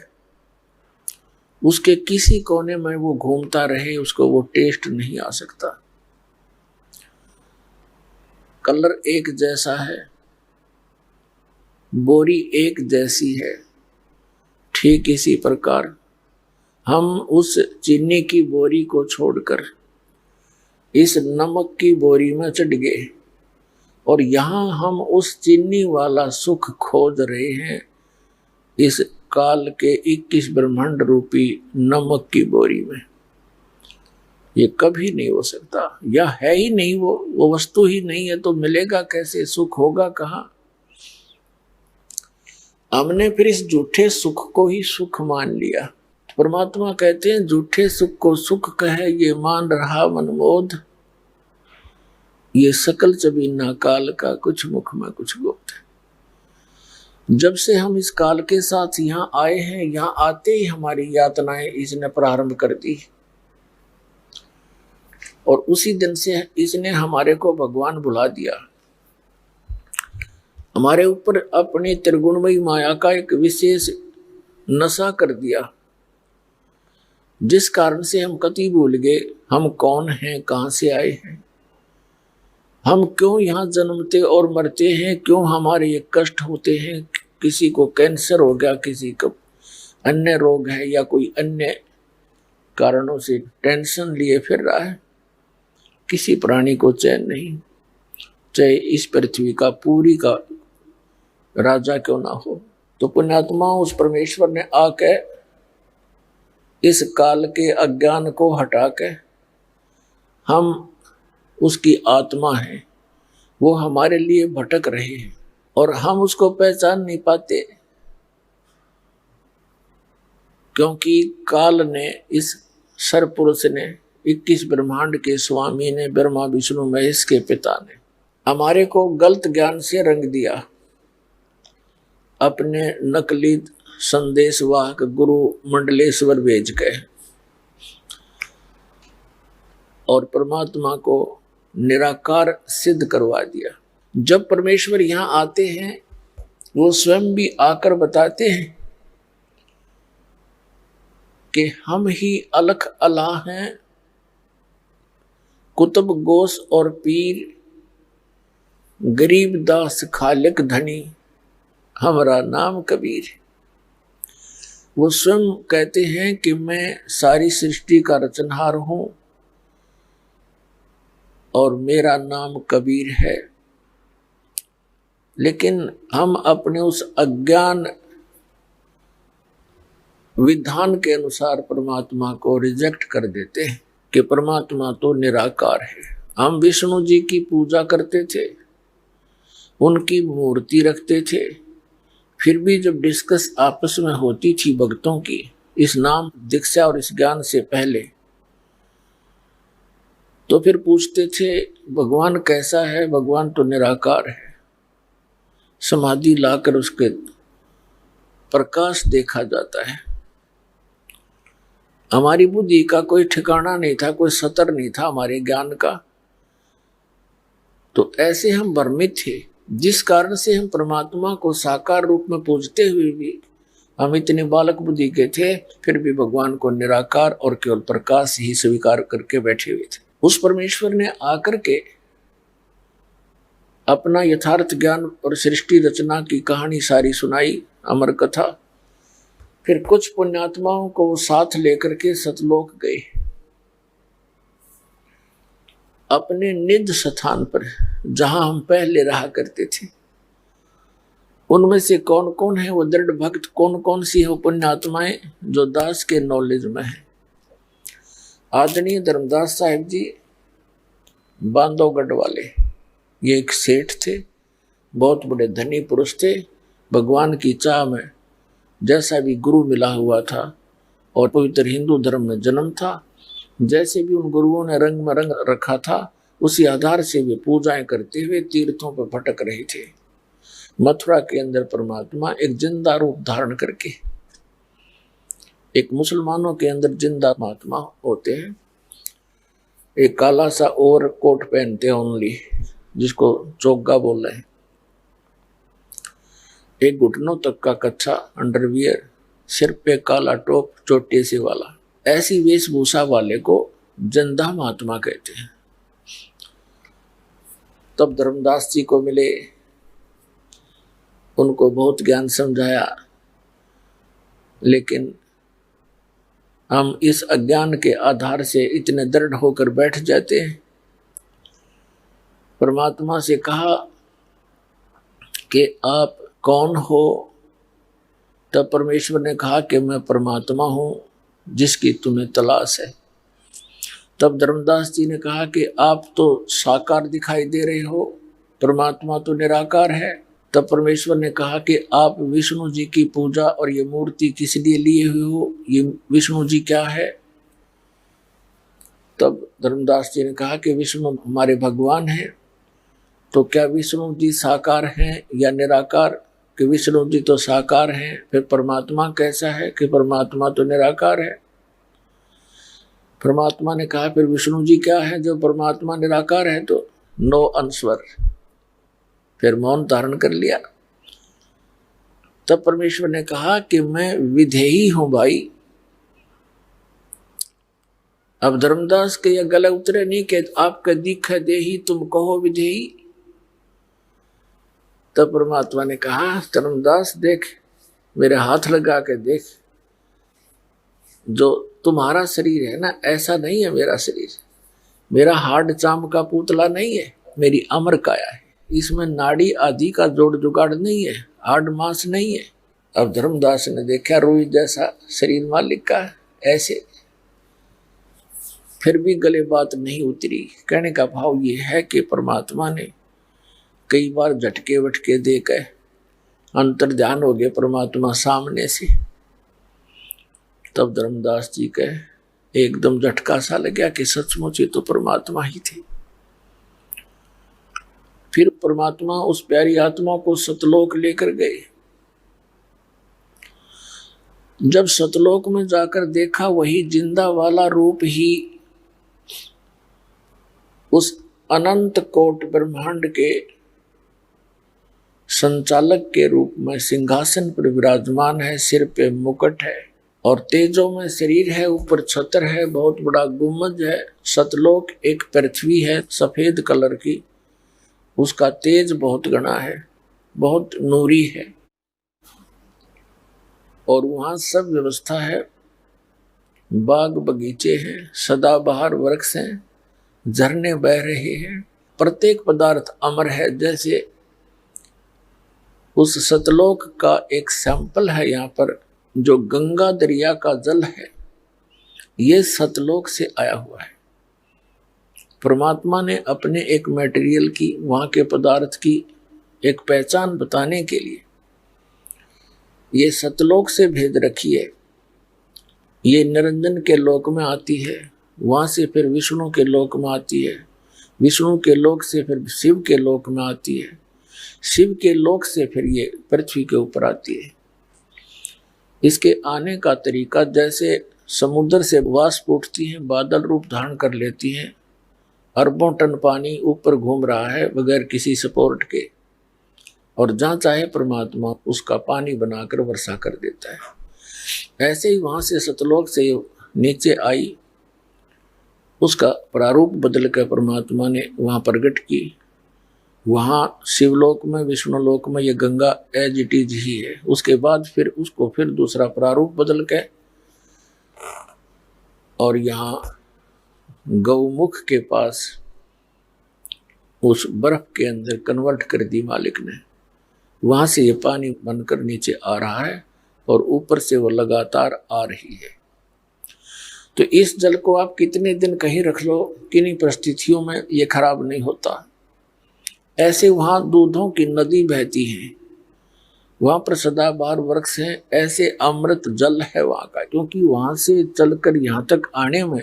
उसके किसी कोने में वो घूमता रहे, उसको वो टेस्ट नहीं आ सकता। कलर एक जैसा है, बोरी एक जैसी है, ठीक इसी प्रकार हम उस चीनी की बोरी को छोड़कर इस नमक की बोरी में चढ़ गए और यहाँ हम उस चीनी वाला सुख खोज रहे हैं इस काल के 21 ब्रह्मांड रूपी नमक की बोरी में। ये कभी नहीं हो सकता, या है ही नहीं, वो वस्तु ही नहीं है, तो मिलेगा कैसे, सुख होगा कहाँ। हमने फिर इस झूठे सुख को ही सुख मान लिया। परमात्मा कहते हैं झूठे सुख को सुख कहे ये मान रहा मनमोद, ये सकल चबीना काल का कुछ मुख में कुछ गुप्त। जब से हम इस काल के साथ यहाँ आए हैं, यहाँ आते ही हमारी यातनाएं इसने प्रारंभ कर दी और उसी दिन से इसने हमारे को भगवान बुला दिया। हमारे ऊपर अपनी त्रिगुणमयी माया का एक विशेष नशा कर दिया, जिस कारण से हम कति भूल गए हम कौन हैं, कहाँ से आए हैं, हम क्यों यहाँ जन्मते और मरते हैं, क्यों हमारे ये कष्ट होते हैं। किसी को कैंसर हो गया, किसी को अन्य रोग है या कोई अन्य कारणों से टेंशन लिए फिर रहा है। किसी प्राणी को चैन नहीं, चाहे इस पृथ्वी का पूरी का राजा क्यों ना हो। तो पुण्यात्मा उस परमेश्वर ने आके इस काल के अज्ञान को हटा के, हम उसकी आत्मा है, वो हमारे लिए भटक रहे हैं और हम उसको पहचान नहीं पाते, क्योंकि काल ने, इस सरपुरुष ने, 21 ब्रह्मांड के स्वामी ने, ब्रह्मा विष्णु महेश के पिता ने हमारे को गलत ज्ञान से रंग दिया। अपने नकली संदेशवाहक गुरु मंडलेश्वर भेज गए और परमात्मा को निराकार सिद्ध करवा दिया। जब परमेश्वर यहाँ आते हैं, वो स्वयं भी आकर बताते हैं कि हम ही अलख अलाह हैं, कुतुब गोस और पीर, गरीब दास खालिक धनी, हमारा नाम कबीर। वो स्वयं कहते हैं कि मैं सारी सृष्टि का रचनहार हूं और मेरा नाम कबीर है। लेकिन हम अपने उस अज्ञान विधान के अनुसार परमात्मा को रिजेक्ट कर देते हैं कि परमात्मा तो निराकार है। हम विष्णु जी की पूजा करते थे, उनकी मूर्ति रखते थे, फिर भी जब डिस्कस आपस में होती थी भक्तों की इस नाम दीक्षा और इस ज्ञान से पहले, तो फिर पूछते थे भगवान कैसा है, भगवान तो निराकार है। समाधि लाकर उसके प्रकाश देखा जाता है। हमारी बुद्धि का कोई ठिकाना नहीं था, कोई सतर नहीं था हमारे ज्ञान का। तो ऐसे हम भ्रमित थे, जिस कारण से हम परमात्मा को साकार रूप में पूजते हुए भी हम इतने बालक बुद्धि के थे, फिर भी भगवान को निराकार और केवल प्रकाश ही स्वीकार करके बैठे हुए थे। उस परमेश्वर ने आकर के अपना यथार्थ ज्ञान और सृष्टि रचना की कहानी सारी सुनाई, अमर कथा। फिर कुछ पुण्यात्माओं को साथ लेकर के सतलोक गए, अपने निज स्थान पर जहां हम पहले रहा करते थे। उनमें से कौन कौन है वो दृढ़ भक्त, कौन कौन सी है वो पुण्यात्माएं जो दास के नॉलेज में है। आदरणीय धर्मदास साहिब जी बांधवगढ़ वाले, ये एक सेठ थे, बहुत बड़े धनी पुरुष थे। भगवान की चाह में जैसा भी गुरु मिला हुआ था और पवित्र हिंदू धर्म में जन्म था। जैसे भी उन गुरुओं ने रंग में रंग रखा था, उसी आधार से वे पूजाएं करते हुए तीर्थों पर भटक रहे थे। मथुरा के अंदर परमात्मा एक जिंदा रूप धारण करके, एक मुसलमानों के अंदर जिंदा महात्मा होते हैं, एक काला सा और कोट पहनते हैं ओनली, जिसको चोगा बोल रहे हैं, एक घुटनों तक का कच्चा अंडरवियर, सिर पे काला टोप चोटी से वाला, ऐसी वेशभूषा वाले को जिंदा महात्मा कहते हैं। तब धर्मदास जी को मिले, उनको बहुत ज्ञान समझाया, लेकिन हम इस अज्ञान के आधार से इतने दृढ़ होकर बैठ जाते हैं। परमात्मा से कहा कि आप कौन हो? तब परमेश्वर ने कहा कि मैं परमात्मा हूं जिसकी तुम्हें तलाश है। तब धर्मदास जी ने कहा कि आप तो साकार दिखाई दे रहे हो, परमात्मा तो निराकार है। तब परमेश्वर ने कहा कि आप विष्णु जी की पूजा और ये मूर्ति किस लिए लिए हुए हो? ये विष्णु जी क्या है? तब धर्मदास जी ने कहा कि विष्णु हमारे भगवान हैं। तो क्या विष्णु जी साकार हैं या निराकार? कि विष्णु जी तो साकार हैं, फिर परमात्मा कैसा है? कि परमात्मा तो निराकार है। परमात्मा ने कहा फिर विष्णु जी क्या है जो परमात्मा निराकार है? तो नो आंसर, फिर मौन धारण कर लिया। तब परमेश्वर ने कहा कि मैं विधेयी हूं भाई। अब धर्मदास के यह गले उतरे नहीं कि आपका दिख देही तुम कहो विधेयी। तब परमात्मा ने कहा धर्मदास देख, मेरे हाथ लगा के देख, जो तुम्हारा शरीर है ना, ऐसा नहीं है मेरा शरीर। मेरा हार्ड चाम का पुतला नहीं है, मेरी अमर काया है। इसमें नाड़ी आदि का जोड़ जुगाड़ नहीं है, हार्ड मांस नहीं है। अब धर्मदास ने देखा रुई जैसा शरीर मालिक का ऐसे, फिर भी गले बात नहीं उतरी। कहने का भाव ये है कि परमात्मा ने कई बार झटके वटके देकर अंतर ध्यान हो गए परमात्मा सामने से। तब धर्मदास जी का एकदम झटका सा लग गया कि सचमुच ये तो परमात्मा ही थे। फिर परमात्मा उस प्यारी आत्मा को सतलोक लेकर गए। जब सतलोक में जाकर देखा, वही जिंदा वाला रूप ही उस अनंत कोट ब्रह्मांड के संचालक के रूप में सिंहासन पर विराजमान है। सिर पे मुकुट है और तेजों में शरीर है, ऊपर छत्र है, बहुत बड़ा गुम्बद है। सतलोक एक पृथ्वी है सफेद कलर की, उसका तेज बहुत घना है, बहुत नूरी है, और वहां सब व्यवस्था है। बाग बगीचे हैं, सदाबहार वृक्ष हैं, झरने बह रहे हैं, प्रत्येक पदार्थ अमर है। जैसे उस सतलोक का एक सैंपल है यहाँ पर, जो गंगा दरिया का जल है, ये सतलोक से आया हुआ है। परमात्मा ने अपने एक मटेरियल की, वहाँ के पदार्थ की एक पहचान बताने के लिए ये सतलोक से भेज रखी है। ये निरंजन के लोक में आती है, वहाँ से फिर विष्णु के लोक में आती है, विष्णु के लोक से फिर शिव के लोक में आती है, शिव के लोक से फिर ये पृथ्वी के ऊपर आती है। इसके आने का तरीका जैसे समुद्र से वाष्प उठती हैं, बादल रूप धारण कर लेती हैं, अरबों टन पानी ऊपर घूम रहा है बगैर किसी सपोर्ट के, और जहाँ चाहे परमात्मा उसका पानी बनाकर वर्षा कर देता है। ऐसे ही वहाँ से सतलोक से नीचे आई, उसका प्रारूप बदल कर परमात्मा ने वहाँ प्रकट की। वहाँ शिवलोक में, विष्णु लोक में ये गंगा एज इट इज ही है। उसके बाद फिर उसको फिर दूसरा प्रारूप बदल के और यहाँ गौमुख के पास उस बर्फ के अंदर कन्वर्ट कर दी मालिक ने। वहाँ से ये पानी बनकर नीचे आ रहा है और ऊपर से वो लगातार आ रही है। तो इस जल को आप कितने दिन कहीं रख लो, किन्हीं परिस्थितियों में ये खराब नहीं होता। ऐसे वहाँ दूधों की नदी बहती है, वहां पर सदाबहार वृक्ष है, ऐसे अमृत जल है वहां का। क्योंकि वहां से चलकर यहाँ तक आने में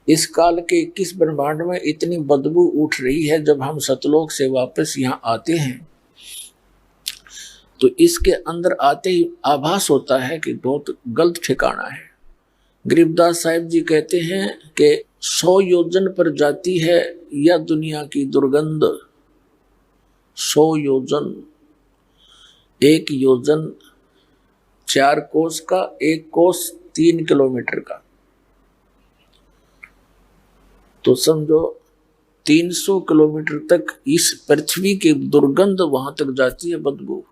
इस काल के 21 ब्रह्मांड में इतनी बदबू उठ रही है। जब हम सतलोक से वापस यहाँ आते हैं तो इसके अंदर आते ही आभास होता है कि बहुत गलत ठिकाना है। गरीबदास साहिब जी कहते हैं कि 100 योजन पर जाती है यह दुनिया की दुर्गंध। 100 योजन, 1 योजन 4 कोस का, 1 कोस 3 किलोमीटर का, तो समझो 300 किलोमीटर तक इस पृथ्वी की दुर्गंध वहां तक जाती है, बदबू।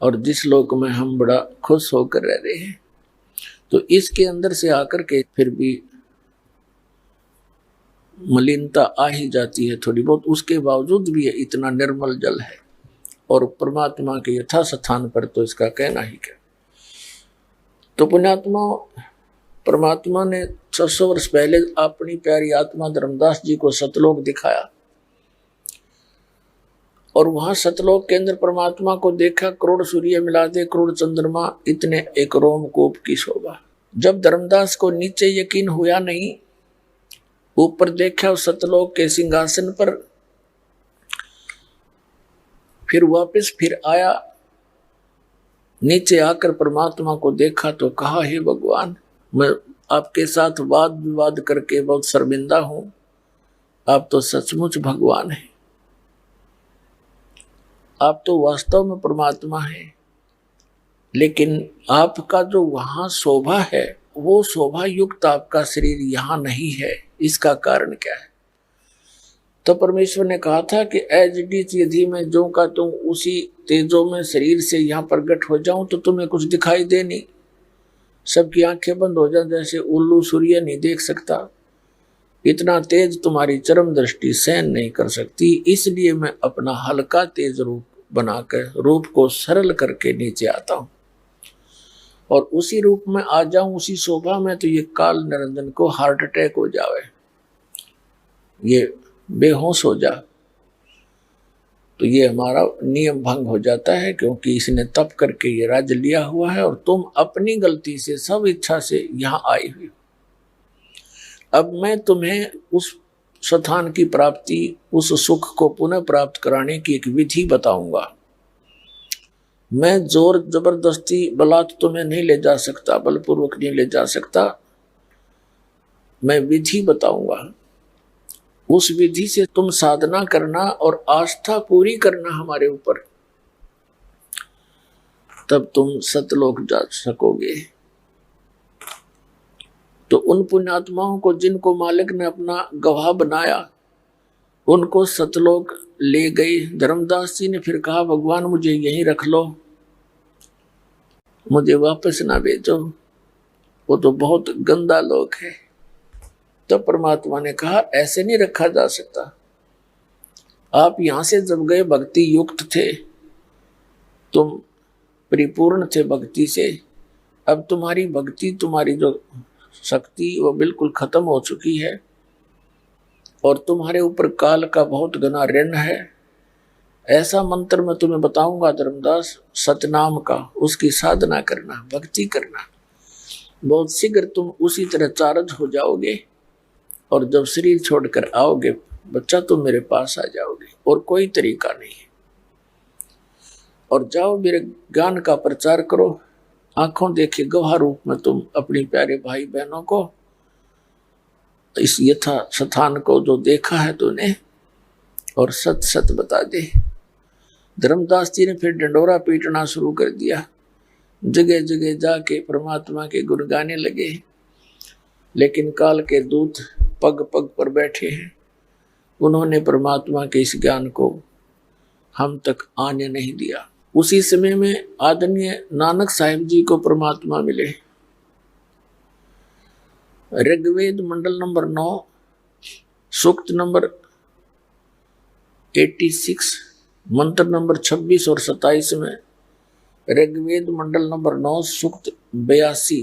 और जिस लोक में हम बड़ा खुश होकर रह रहे हैं, तो इसके अंदर से आकर के फिर भी मलिनता आ ही जाती है थोड़ी बहुत। उसके बावजूद भी इतना निर्मल जल है, और परमात्मा के यथा स्थान पर तो इसका कहना ही क्या। तो पुण्यात्मा, परमात्मा ने 600 वर्ष पहले अपनी प्यारी आत्मा धर्मदास जी को सतलोक दिखाया, और वहां सतलोक के अंदर परमात्मा को देखा। करोड़ सूर्य मिला दे, करोड़ चंद्रमा, इतने एक रोमकूप की शोभा। जब धर्मदास को नीचे यकीन हुआ नहीं, ऊपर देखा उस सतलोक के सिंहासन पर, फिर वापस फिर आया, नीचे आकर परमात्मा को देखा तो कहा, हे भगवान, मैं आपके साथ वाद विवाद करके बहुत शर्मिंदा हूं। आप तो सचमुच भगवान हैं, आप तो वास्तव में परमात्मा हैं। लेकिन आपका जो वहां शोभा है, वो शोभा युक्त आपका शरीर यहां नहीं है। इसका कारण क्या है? तो परमेश्वर ने कहा था कि एज यदि मैं जो का तुम उसी तेजो में शरीर से यहाँ प्रकट हो जाऊं तो तुम्हें कुछ दिखाई दे नहीं, सबकी आंखें बंद हो जाए, जैसे उल्लू सूर्य नहीं देख सकता। इतना तेज तुम्हारी चरम दृष्टि सहन नहीं कर सकती। इसलिए मैं अपना हल्का तेज रूप बनाकर, रूप को सरल करके नीचे आता हूं, और उसी रूप में आ जाऊं, उसी शोभा में, तो ये काल निरंजन को हार्ट अटैक हो जावे, ये बेहोश हो जा, तो ये हमारा नियम भंग हो जाता है। क्योंकि इसने तप करके ये राज्य लिया हुआ है, और तुम अपनी गलती से, सब इच्छा से यहाँ आई हुई। अब मैं तुम्हें उस स्थान की प्राप्ति, उस सुख को पुनः प्राप्त कराने की एक विधि बताऊंगा। मैं जोर जबरदस्ती बलात् तुम्हें नहीं ले जा सकता, बलपूर्वक नहीं ले जा सकता। मैं विधि बताऊंगा, उस विधि से तुम साधना करना और आस्था पूरी करना हमारे ऊपर, तब तुम सतलोक जा सकोगे। तो उन पुण्यात्माओं को जिनको मालिक ने अपना गवाह बनाया, उनको सतलोक ले गई। धर्मदास जी ने फिर कहा, भगवान मुझे यहीं रख लो, मुझे वापस ना भेजो, वो तो बहुत गंदा लोक है। तो परमात्मा ने कहा, ऐसे नहीं रखा जा सकता। आप यहां से जब गए भक्ति युक्त थे, तुम परिपूर्ण थे भक्ति से। अब तुम्हारी भक्ति, तुम्हारी जो शक्ति, वो बिल्कुल खत्म हो चुकी है, और तुम्हारे ऊपर काल का बहुत घना ऋण है। ऐसा मंत्र मैं तुम्हें बताऊंगा धर्मदास, सतनाम का, उसकी साधना करना, भक्ति करना। बहुत शीघ्र तुम उसी तरह चार्ज हो जाओगे, और जब शरीर छोड़कर आओगे बच्चा, तुम मेरे पास आ जाओगे, और कोई तरीका नहीं है। और जाओ मेरे ज्ञान का प्रचार करो, आंखों देखे गवाह रूप में तुम अपनी प्यारे भाई बहनों को, इस यथा स्थान को जो देखा है तूने, और सच सच बता दे। धर्मदास जी ने फिर डंडोरा पीटना शुरू कर दिया, जगह जगह जाके परमात्मा के गुण गाने लगे। लेकिन काल के दूत पग पग पर बैठे हैं, उन्होंने परमात्मा के इस ज्ञान को हम तक आने नहीं दिया। उसी समय में आदरणीय नानक साहिब जी को परमात्मा मिले। ऋग्वेद मंडल नंबर 9, सूक्त नंबर 86, मंत्र नंबर 26 और 27 में। ऋग्वेद मंडल नंबर 9 सूक्त 82,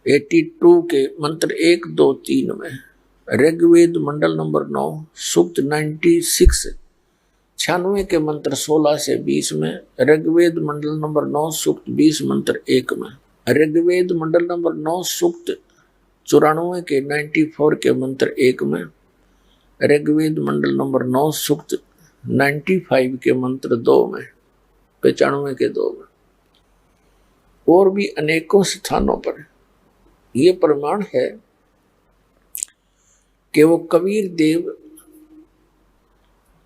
82 के मंत्र 1, 2, 3 में। ऋग्वेद मंडल नंबर 9 सूक्त 96 96 के मंत्र 16 से 20 में, ऋग्वेद मंडल नंबर 9 सूक्त 20 मंत्र 1 में, ऋग्वेद मंडल नंबर 9 सूक्त 94 के 94 के मंत्र 1 में, ऋग्वेद मंडल नंबर 9 सूक्त 95 के मंत्र 2 में, 95 के 2 में, और भी अनेकों स्थानों पर ये प्रमाण है कि वो कबीर देव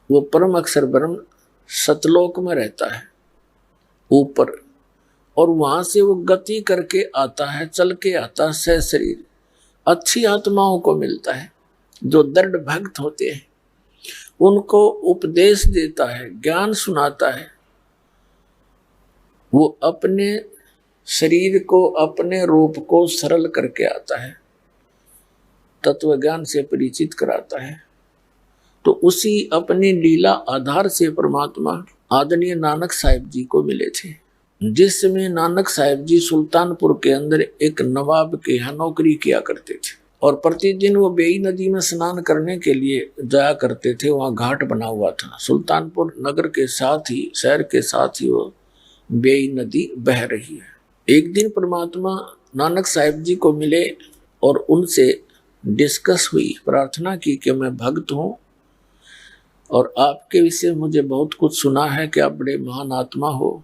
वो परम अक्षर ब्रह्म सतलोक में रहता है ऊपर, और वहां से वो गति करके आता है, चल के आता है सह शरीर, अच्छी आत्माओं को मिलता है जो दृढ़ भक्त होते हैं, उनको उपदेश देता है, ज्ञान सुनाता है। वो अपने शरीर को, अपने रूप को सरल करके आता है, तत्व ज्ञान से परिचित कराता है। तो उसी अपनी लीला आधार से परमात्मा आदरणीय नानक साहिब जी को मिले थे। जिस समय नानक साहिब जी सुल्तानपुर के अंदर एक नवाब के यहाँ नौकरी किया करते थे, और प्रतिदिन वो बेई नदी में स्नान करने के लिए जाया करते थे। वहाँ घाट बना हुआ था, सुल्तानपुर नगर के साथ ही, शहर के साथ ही वो बेई नदी बह रही है। एक दिन परमात्मा नानक साहिब जी को मिले और उनसे डिस्कस हुई, प्रार्थना की कि मैं भक्त हूँ और आपके विषय मुझे बहुत कुछ सुना है कि आप बड़े महान आत्मा हो,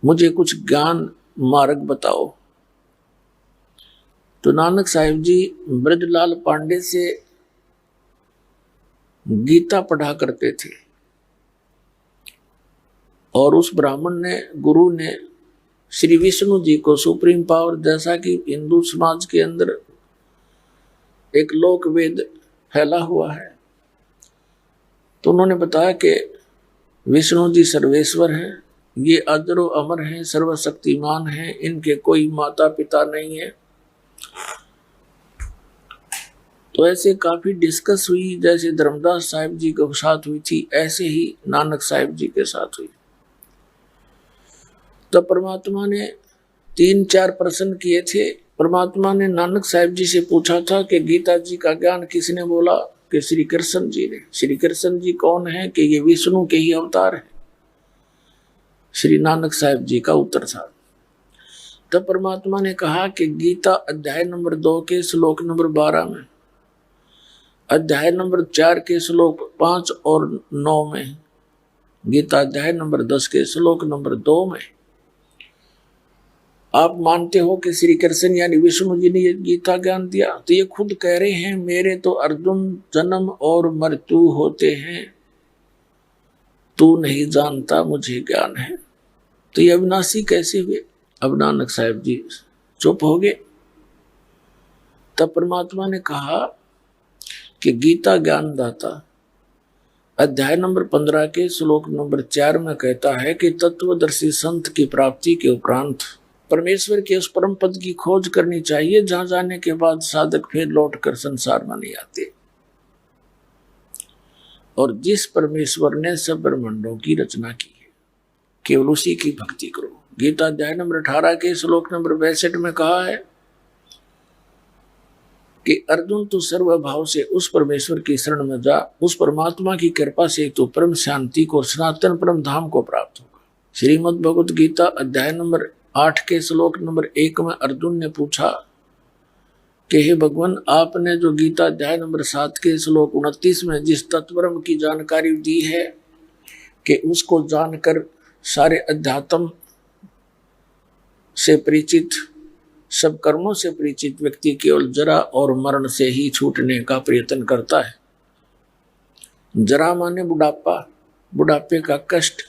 मुझे कुछ ज्ञान मार्ग बताओ। तो नानक साहिब जी ब्रजलाल पांडे से गीता पढ़ा करते थे, और उस ब्राह्मण ने, गुरु ने श्री विष्णु जी को सुप्रीम पावर, जैसा कि हिंदू समाज के अंदर एक लोक वेद फैला हुआ है, तो उन्होंने बताया कि विष्णु जी सर्वेश्वर हैं, ये अजरो अमर हैं, सर्वशक्तिमान हैं, इनके कोई माता पिता नहीं है। तो ऐसे काफी डिस्कस हुई, जैसे धर्मदास साहिब जी के साथ हुई थी, ऐसे ही नानक साहिब जी के साथ हुई। तो परमात्मा ने 3-4 प्रश्न किए थे। परमात्मा ने नानक साहिब जी से पूछा था कि गीता जी का ज्ञान किसने बोला? कि श्री कृष्ण जी ने। श्री कृष्ण जी कौन है? कि ये विष्णु के ही अवतार है। श्री नानक साहिब जी का उत्तर था। तब परमात्मा ने कहा कि गीता अध्याय नंबर 2 के श्लोक नंबर 12 में, अध्याय नंबर 4 के श्लोक 5 और 9 में, गीता अध्याय नंबर 10 के श्लोक नंबर 2 में आप मानते हो कि श्री कृष्ण यानी विष्णु जी ने ये गीता ज्ञान दिया? तो ये खुद कह रहे हैं मेरे तो अर्जुन जन्म और मृत्यु होते हैं, तू नहीं जानता, मुझे ज्ञान है। तो ये अविनाशी कैसे हुए? अब नानक साहिब जी चुप हो गए। तब परमात्मा ने कहा कि गीता ज्ञानदाता अध्याय नंबर 15 के श्लोक नंबर 4 में कहता है कि तत्वदर्शी संत की प्राप्ति के उपरांत परमेश्वर के उस परम पद की खोज करनी चाहिए जहां जाने के बाद साधक फिर लौटकर संसार में नहीं आते। और जिस परमेश्वर ने सब ब्रह्मांडों की रचना की है, केवल उसी की भक्ति करो। गीता अध्याय नंबर 18 के श्लोक नंबर 62 में कहा है कि अर्जुन तू सर्वभाव से उस परमेश्वर की शरण में जा, उस परमात्मा की कृपा से तू परम शांति को, सनातन परम धाम को प्राप्त होगा। श्रीमद् भगवत गीता अध्याय नंबर 8 के श्लोक नंबर 1 में अर्जुन ने पूछा कि हे भगवान, आपने जो गीता अध्याय नंबर 7 के श्लोक 29 में जिस तत्वब्रह्म की जानकारी दी है कि उसको जानकर सारे अध्यात्म से परिचित, सब कर्मों से परिचित व्यक्ति केवल जरा और मरण से ही छूटने का प्रयत्न करता है। जरा माने बुढ़ापा, बुढ़ापे का कष्ट,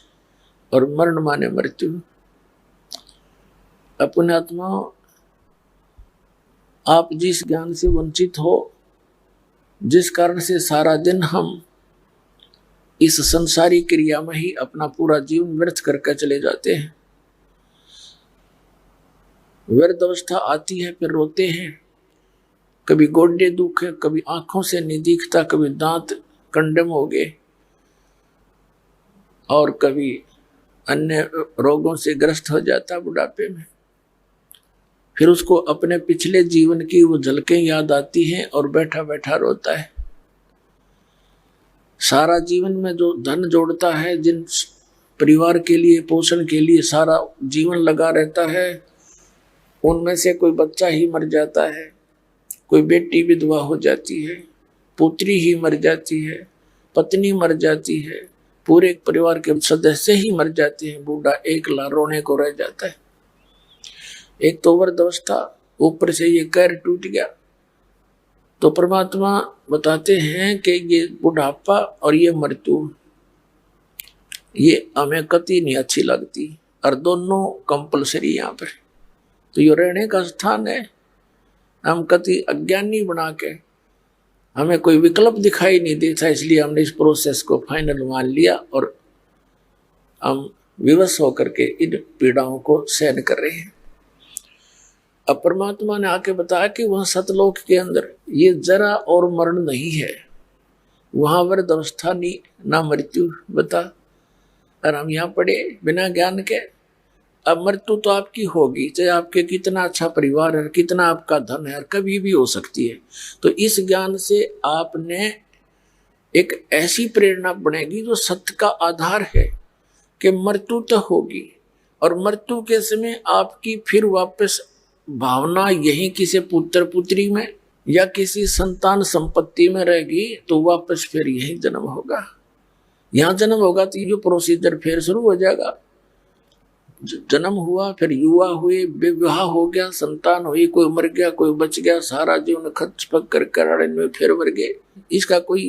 और मरण माने मृत्यु। अपने आत्मा, आप जिस ज्ञान से वंचित हो, जिस कारण से सारा दिन हम इस संसारी क्रिया में ही अपना पूरा जीवन व्यर्थ करके चले जाते हैं। व्यर्थ अवस्था आती है, फिर रोते हैं, कभी गोड्डे दुख है, कभी आंखों से नहीं दिखता, कभी दांत कंडम हो गए, और कभी अन्य रोगों से ग्रस्त हो जाता बुढ़ापे में। फिर उसको अपने पिछले जीवन की वो झलकें याद आती हैं और बैठा बैठा रोता है। सारा जीवन में जो धन जोड़ता है, जिन परिवार के लिए पोषण के लिए सारा जीवन लगा रहता है, उनमें से कोई बच्चा ही मर जाता है, कोई बेटी विधवा हो जाती है, पुत्री ही मर जाती है, पत्नी मर जाती है, पूरे परिवार के सदस्य ही मर जाते हैं, बूढ़ा एकला रोने को रह जाता है। एक तो वृद्धावस्था, ऊपर से ये कैर टूट गया। तो परमात्मा बताते हैं कि ये बुढ़ापा और ये मृत्यु ये हमें कति नहीं अच्छी लगती, और दोनों कंपलसरी यहाँ पर। तो ये रहने का स्थान है। हम कति अज्ञानी बना के, हमें कोई विकल्प दिखाई नहीं देता, इसलिए हमने इस प्रोसेस को फाइनल मान लिया और हम विवश होकर के इन पीड़ाओं को सहन कर रहे हैं। अब परमात्मा ने आके बताया कि वह सतलोक के अंदर ये जरा और मरण नहीं है, वहां वृद्धावस्था नहीं, ना मृत्यु बता। और हम यहाँ पड़े बिना ज्ञान के। अब मृत्यु तो आपकी होगी, चाहे आपके कितना अच्छा परिवार है, कितना आपका धन है, कभी भी हो सकती है। तो इस ज्ञान से आपने एक ऐसी प्रेरणा बनेगी जो सत्य का आधार है कि मृत्यु तो होगी, और मृत्यु के समय आपकी फिर वापस भावना यही किसी पुत्र पुत्री में या किसी संतान संपत्ति में रहेगी, तो वापस फिर यही जन्म होगा। यहाँ जन्म होगा तो ये प्रोसीजर फिर शुरू हो जाएगा। जन्म हुआ, फिर युवा हुए, विवाह हो गया, संतान हुई, कोई मर गया, कोई बच गया, सारा जीवन खर्च पक कर कराड़े में फिर मर गए। इसका कोई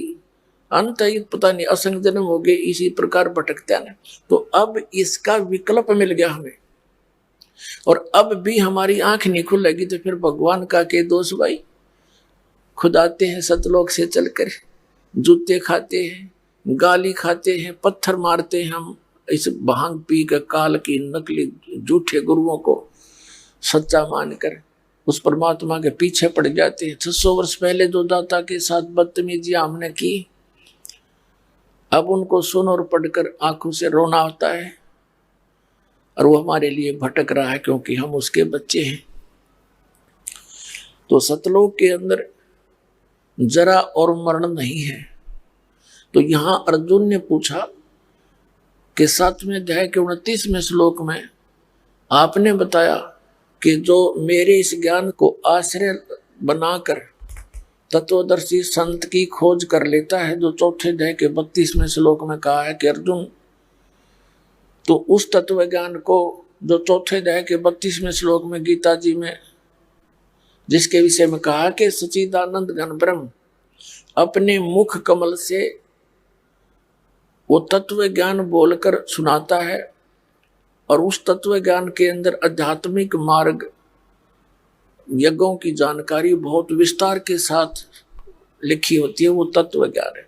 अंत है पता नहीं, असंग जन्म हो गए, इसी प्रकार भटकता है। तो अब इसका विकल्प मिल गया हमें, और अब भी हमारी आंख नहीं खुलेगी तो फिर भगवान का के दोष भाई। खुद आते हैं सतलोक से चलकर, जूते खाते हैं, गाली खाते हैं, पत्थर मारते हैं हम, इस भांग पी कर काल की नकली झूठे गुरुओं को सच्चा मानकर उस परमात्मा के पीछे पड़ जाते हैं। 600 वर्ष पहले जो दाता के साथ बदतमीजियां हमने की, अब उनको सुन और पढ़कर आंखों से रोना आता है, और वो हमारे लिए भटक रहा है क्योंकि हम उसके बच्चे हैं। तो सतलोक के अंदर जरा और मरण नहीं है। तो यहां अर्जुन ने पूछा कि 7वें अध्याय के 29वें श्लोक में आपने बताया कि जो मेरे इस ज्ञान को आश्रय बनाकर तत्वदर्शी संत की खोज कर लेता है, जो 4थे अध्याय के 32वें श्लोक में कहा है कि अर्जुन तो उस तत्व ज्ञान को जो 4थे अध्याय के 32वें श्लोक में गीता जी में जिसके विषय में कहा कि सच्चिदानंद घन ब्रह्म अपने मुख कमल से वो तत्व ज्ञान बोलकर सुनाता है, और उस तत्व ज्ञान के अंदर आध्यात्मिक मार्ग यज्ञों की जानकारी बहुत विस्तार के साथ लिखी होती है, वो तत्व ज्ञान है।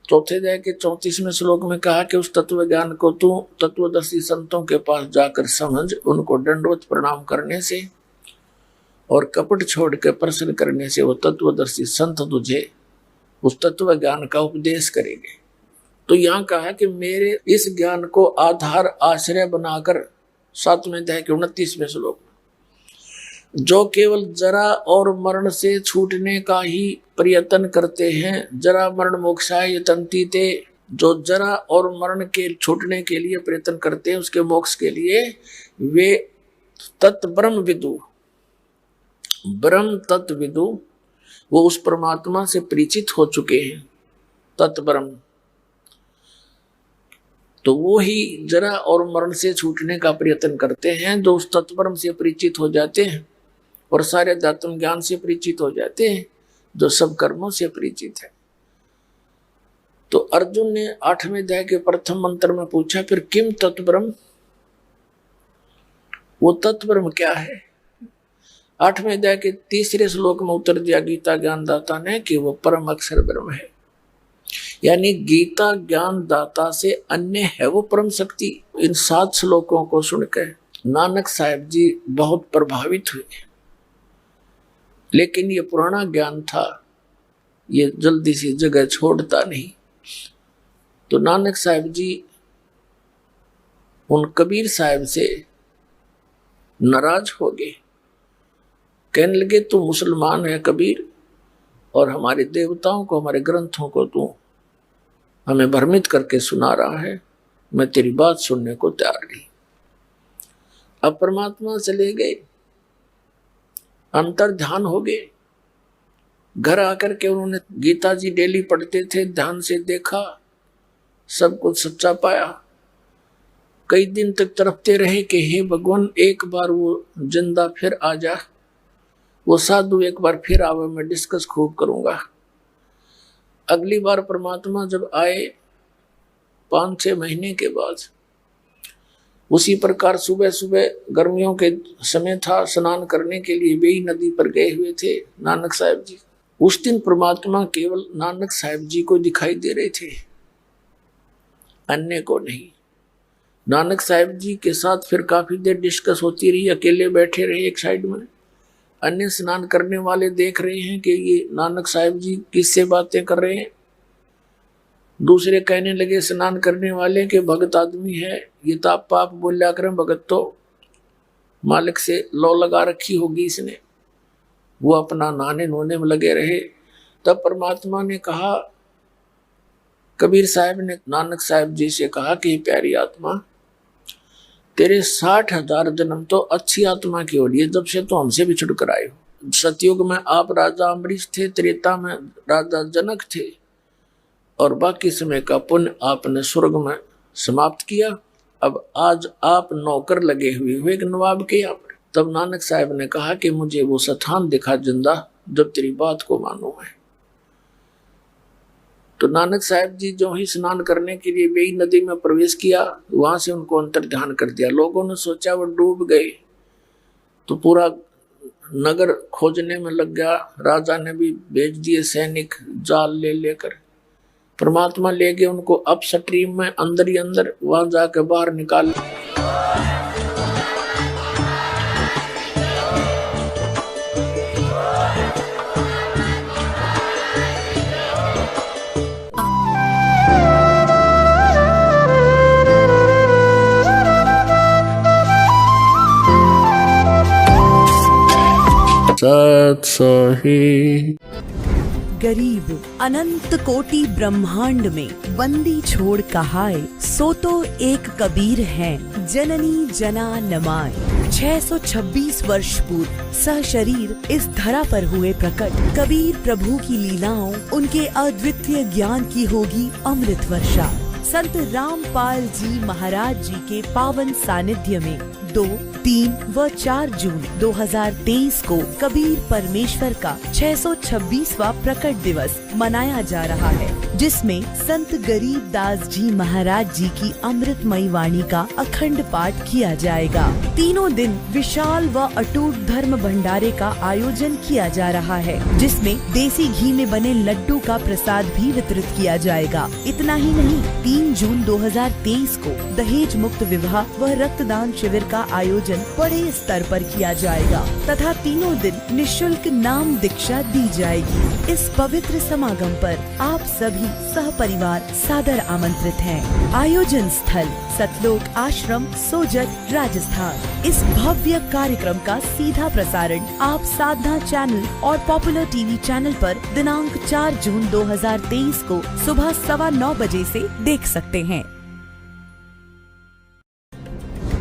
4थे अध्याय के 34वें श्लोक में कहा कि उस तत्व ज्ञान को तू तत्वदर्शी संतों के पास जाकर समझ, उनको दंडवत प्रणाम करने से और कपट छोड़ के प्रश्न करने से वो तत्वदर्शी संत तुझे उस तत्व ज्ञान का उपदेश करेंगे। तो यहाँ कहा कि मेरे इस ज्ञान को आधार आश्रय बनाकर 7वें अध्याय के 29वें श्लोक में जो केवल जरा और मरण से छूटने का ही प्रयत्न करते हैं, जरा मरण मोक्षाय यतन्ति ते, जो जरा और मरण के छूटने के लिए प्रयत्न करते हैं उसके मोक्ष के लिए, वे तत् ब्रह्म विदु, ब्रह्म तत्व विदु, वो उस परमात्मा से परिचित हो चुके हैं, तत् ब्रह्म। तो वो ही जरा और मरण से छूटने का प्रयत्न करते हैं, जो उस तत्परम से परिचित हो जाते हैं और सारे अध्यात्म ज्ञान से परिचित हो जाते हैं, जो सब कर्मों से परिचित है। तो अर्जुन ने 8वें अध्याय के प्रथम मंत्र में पूछा, फिर किम तत्परम, वो तत्परम क्या है? 8वें अध्याय के 3रे श्लोक में उत्तर दिया गीता ज्ञानदाता ने कि वो परम अक्षर ब्रह्म है। यानी गीता ज्ञान दाता से अन्य है वो परम शक्ति। इन 7 श्लोकों को सुनकर नानक साहब जी बहुत प्रभावित हुए, लेकिन ये पुराना ज्ञान था, ये जल्दी सी जगह छोड़ता नहीं। तो नानक साहब जी उन कबीर साहब से नाराज हो गए, कहने लगे तू मुसलमान है कबीर, और हमारे देवताओं को, हमारे ग्रंथों को तू हमें भ्रमित करके सुना रहा है, मैं तेरी बात सुनने को तैयार नहीं। अब परमात्मा चले गए, अंतर ध्यान हो गए। घर आकर के उन्होंने गीता जी डेली पढ़ते थे, ध्यान से देखा, सब कुछ सच्चा पाया। कई दिन तक तड़पते रहे कि हे भगवान एक बार वो जिंदा फिर आ जा, वो साधु एक बार फिर आवे, मैं डिस्कस खूब करूंगा। अगली बार परमात्मा जब आए 5-6 महीने के बाद, उसी प्रकार सुबह सुबह गर्मियों के समय था, स्नान करने के लिए बेई नदी पर गए हुए थे नानक साहब जी। उस दिन परमात्मा केवल नानक साहब जी को दिखाई दे रहे थे, अन्य को नहीं। नानक साहब जी के साथ फिर काफी देर डिस्कस होती रही, अकेले बैठे रहे एक साइड में। अन्य स्नान करने वाले देख रहे हैं कि ये नानक साहब जी किससे बातें कर रहे हैं। दूसरे कहने लगे स्नान करने वाले के भगत आदमी है, ये ताप पाप बोलिया करें, भगत तो मालिक से लौ लगा रखी होगी इसने। वो अपना नहाने नोने में लगे रहे। तब परमात्मा ने कहा, कबीर साहब ने नानक साहब जी से कहा कि प्यारी आत्मा, तेरे 60,000 जन्म तो अच्छी आत्मा की हो रही है, जब से तो हमसे बिछुड़ कर आए हो। सतयुग में आप राजा अम्बरीश थे, त्रेता में राजा जनक थे, और बाकी समय का पुण्य आपने स्वर्ग में समाप्त किया। अब आज आप नौकर लगे हुए हो एक नवाब के यहाँ पर। तब नानक साहब ने कहा कि मुझे वो स्थान दिखा जिंदा जब तेरी बात को मानूं है। तो नानक साहब जी जो ही स्नान करने के लिए बेई नदी में प्रवेश किया, वहां से उनको अंतर ध्यान कर दिया। लोगों ने सोचा वो डूब गए, तो पूरा नगर खोजने में लग गया। राजा ने भी भेज दिए सैनिक जाल ले लेकर। परमात्मा ले गए उनको अप स्ट्रीम में, अंदर ही अंदर, वहां जाकर बाहर निकाल। सत सोही गरीब अनंत कोटि ब्रह्मांड में बंदी छोड़ कहाए, सो तो एक कबीर हैं जननी जना नमाय। 626 वर्ष पूर्व सशरीर इस धरा पर हुए प्रकट। कबीर प्रभु की लीलाओं, उनके अद्वितीय ज्ञान की होगी अमृत वर्षा। संत रामपाल जी महाराज जी के पावन सानिध्य में 2, 3 व 4 जून 2023 को कबीर परमेश्वर का 626वां प्रकट दिवस मनाया जा रहा है, जिसमें संत गरीब दास जी महाराज जी की अमृतमयी वाणी का अखंड पाठ किया जाएगा। तीनों दिन विशाल व अटूट धर्म भंडारे का आयोजन किया जा रहा है, जिसमें देसी घी में बने लड्डू का प्रसाद भी वितरित किया जाएगा। इतना ही नहीं, 3 जून 2023 को दहेज मुक्त विवाह व रक्तदान शिविर का आयोजन बड़े स्तर पर किया जाएगा तथा तीनों दिन निशुल्क नाम दीक्षा दी जाएगी। इस पवित्र समागम पर आप सभी सहपरिवार सादर आमंत्रित हैं। आयोजन स्थल सतलोक आश्रम, सोजत, राजस्थान। इस भव्य कार्यक्रम का सीधा प्रसारण आप साधना चैनल और पॉपुलर टीवी चैनल पर दिनांक 4 जून 2023 को सुबह 9:15 बजे से देख सकते हैं।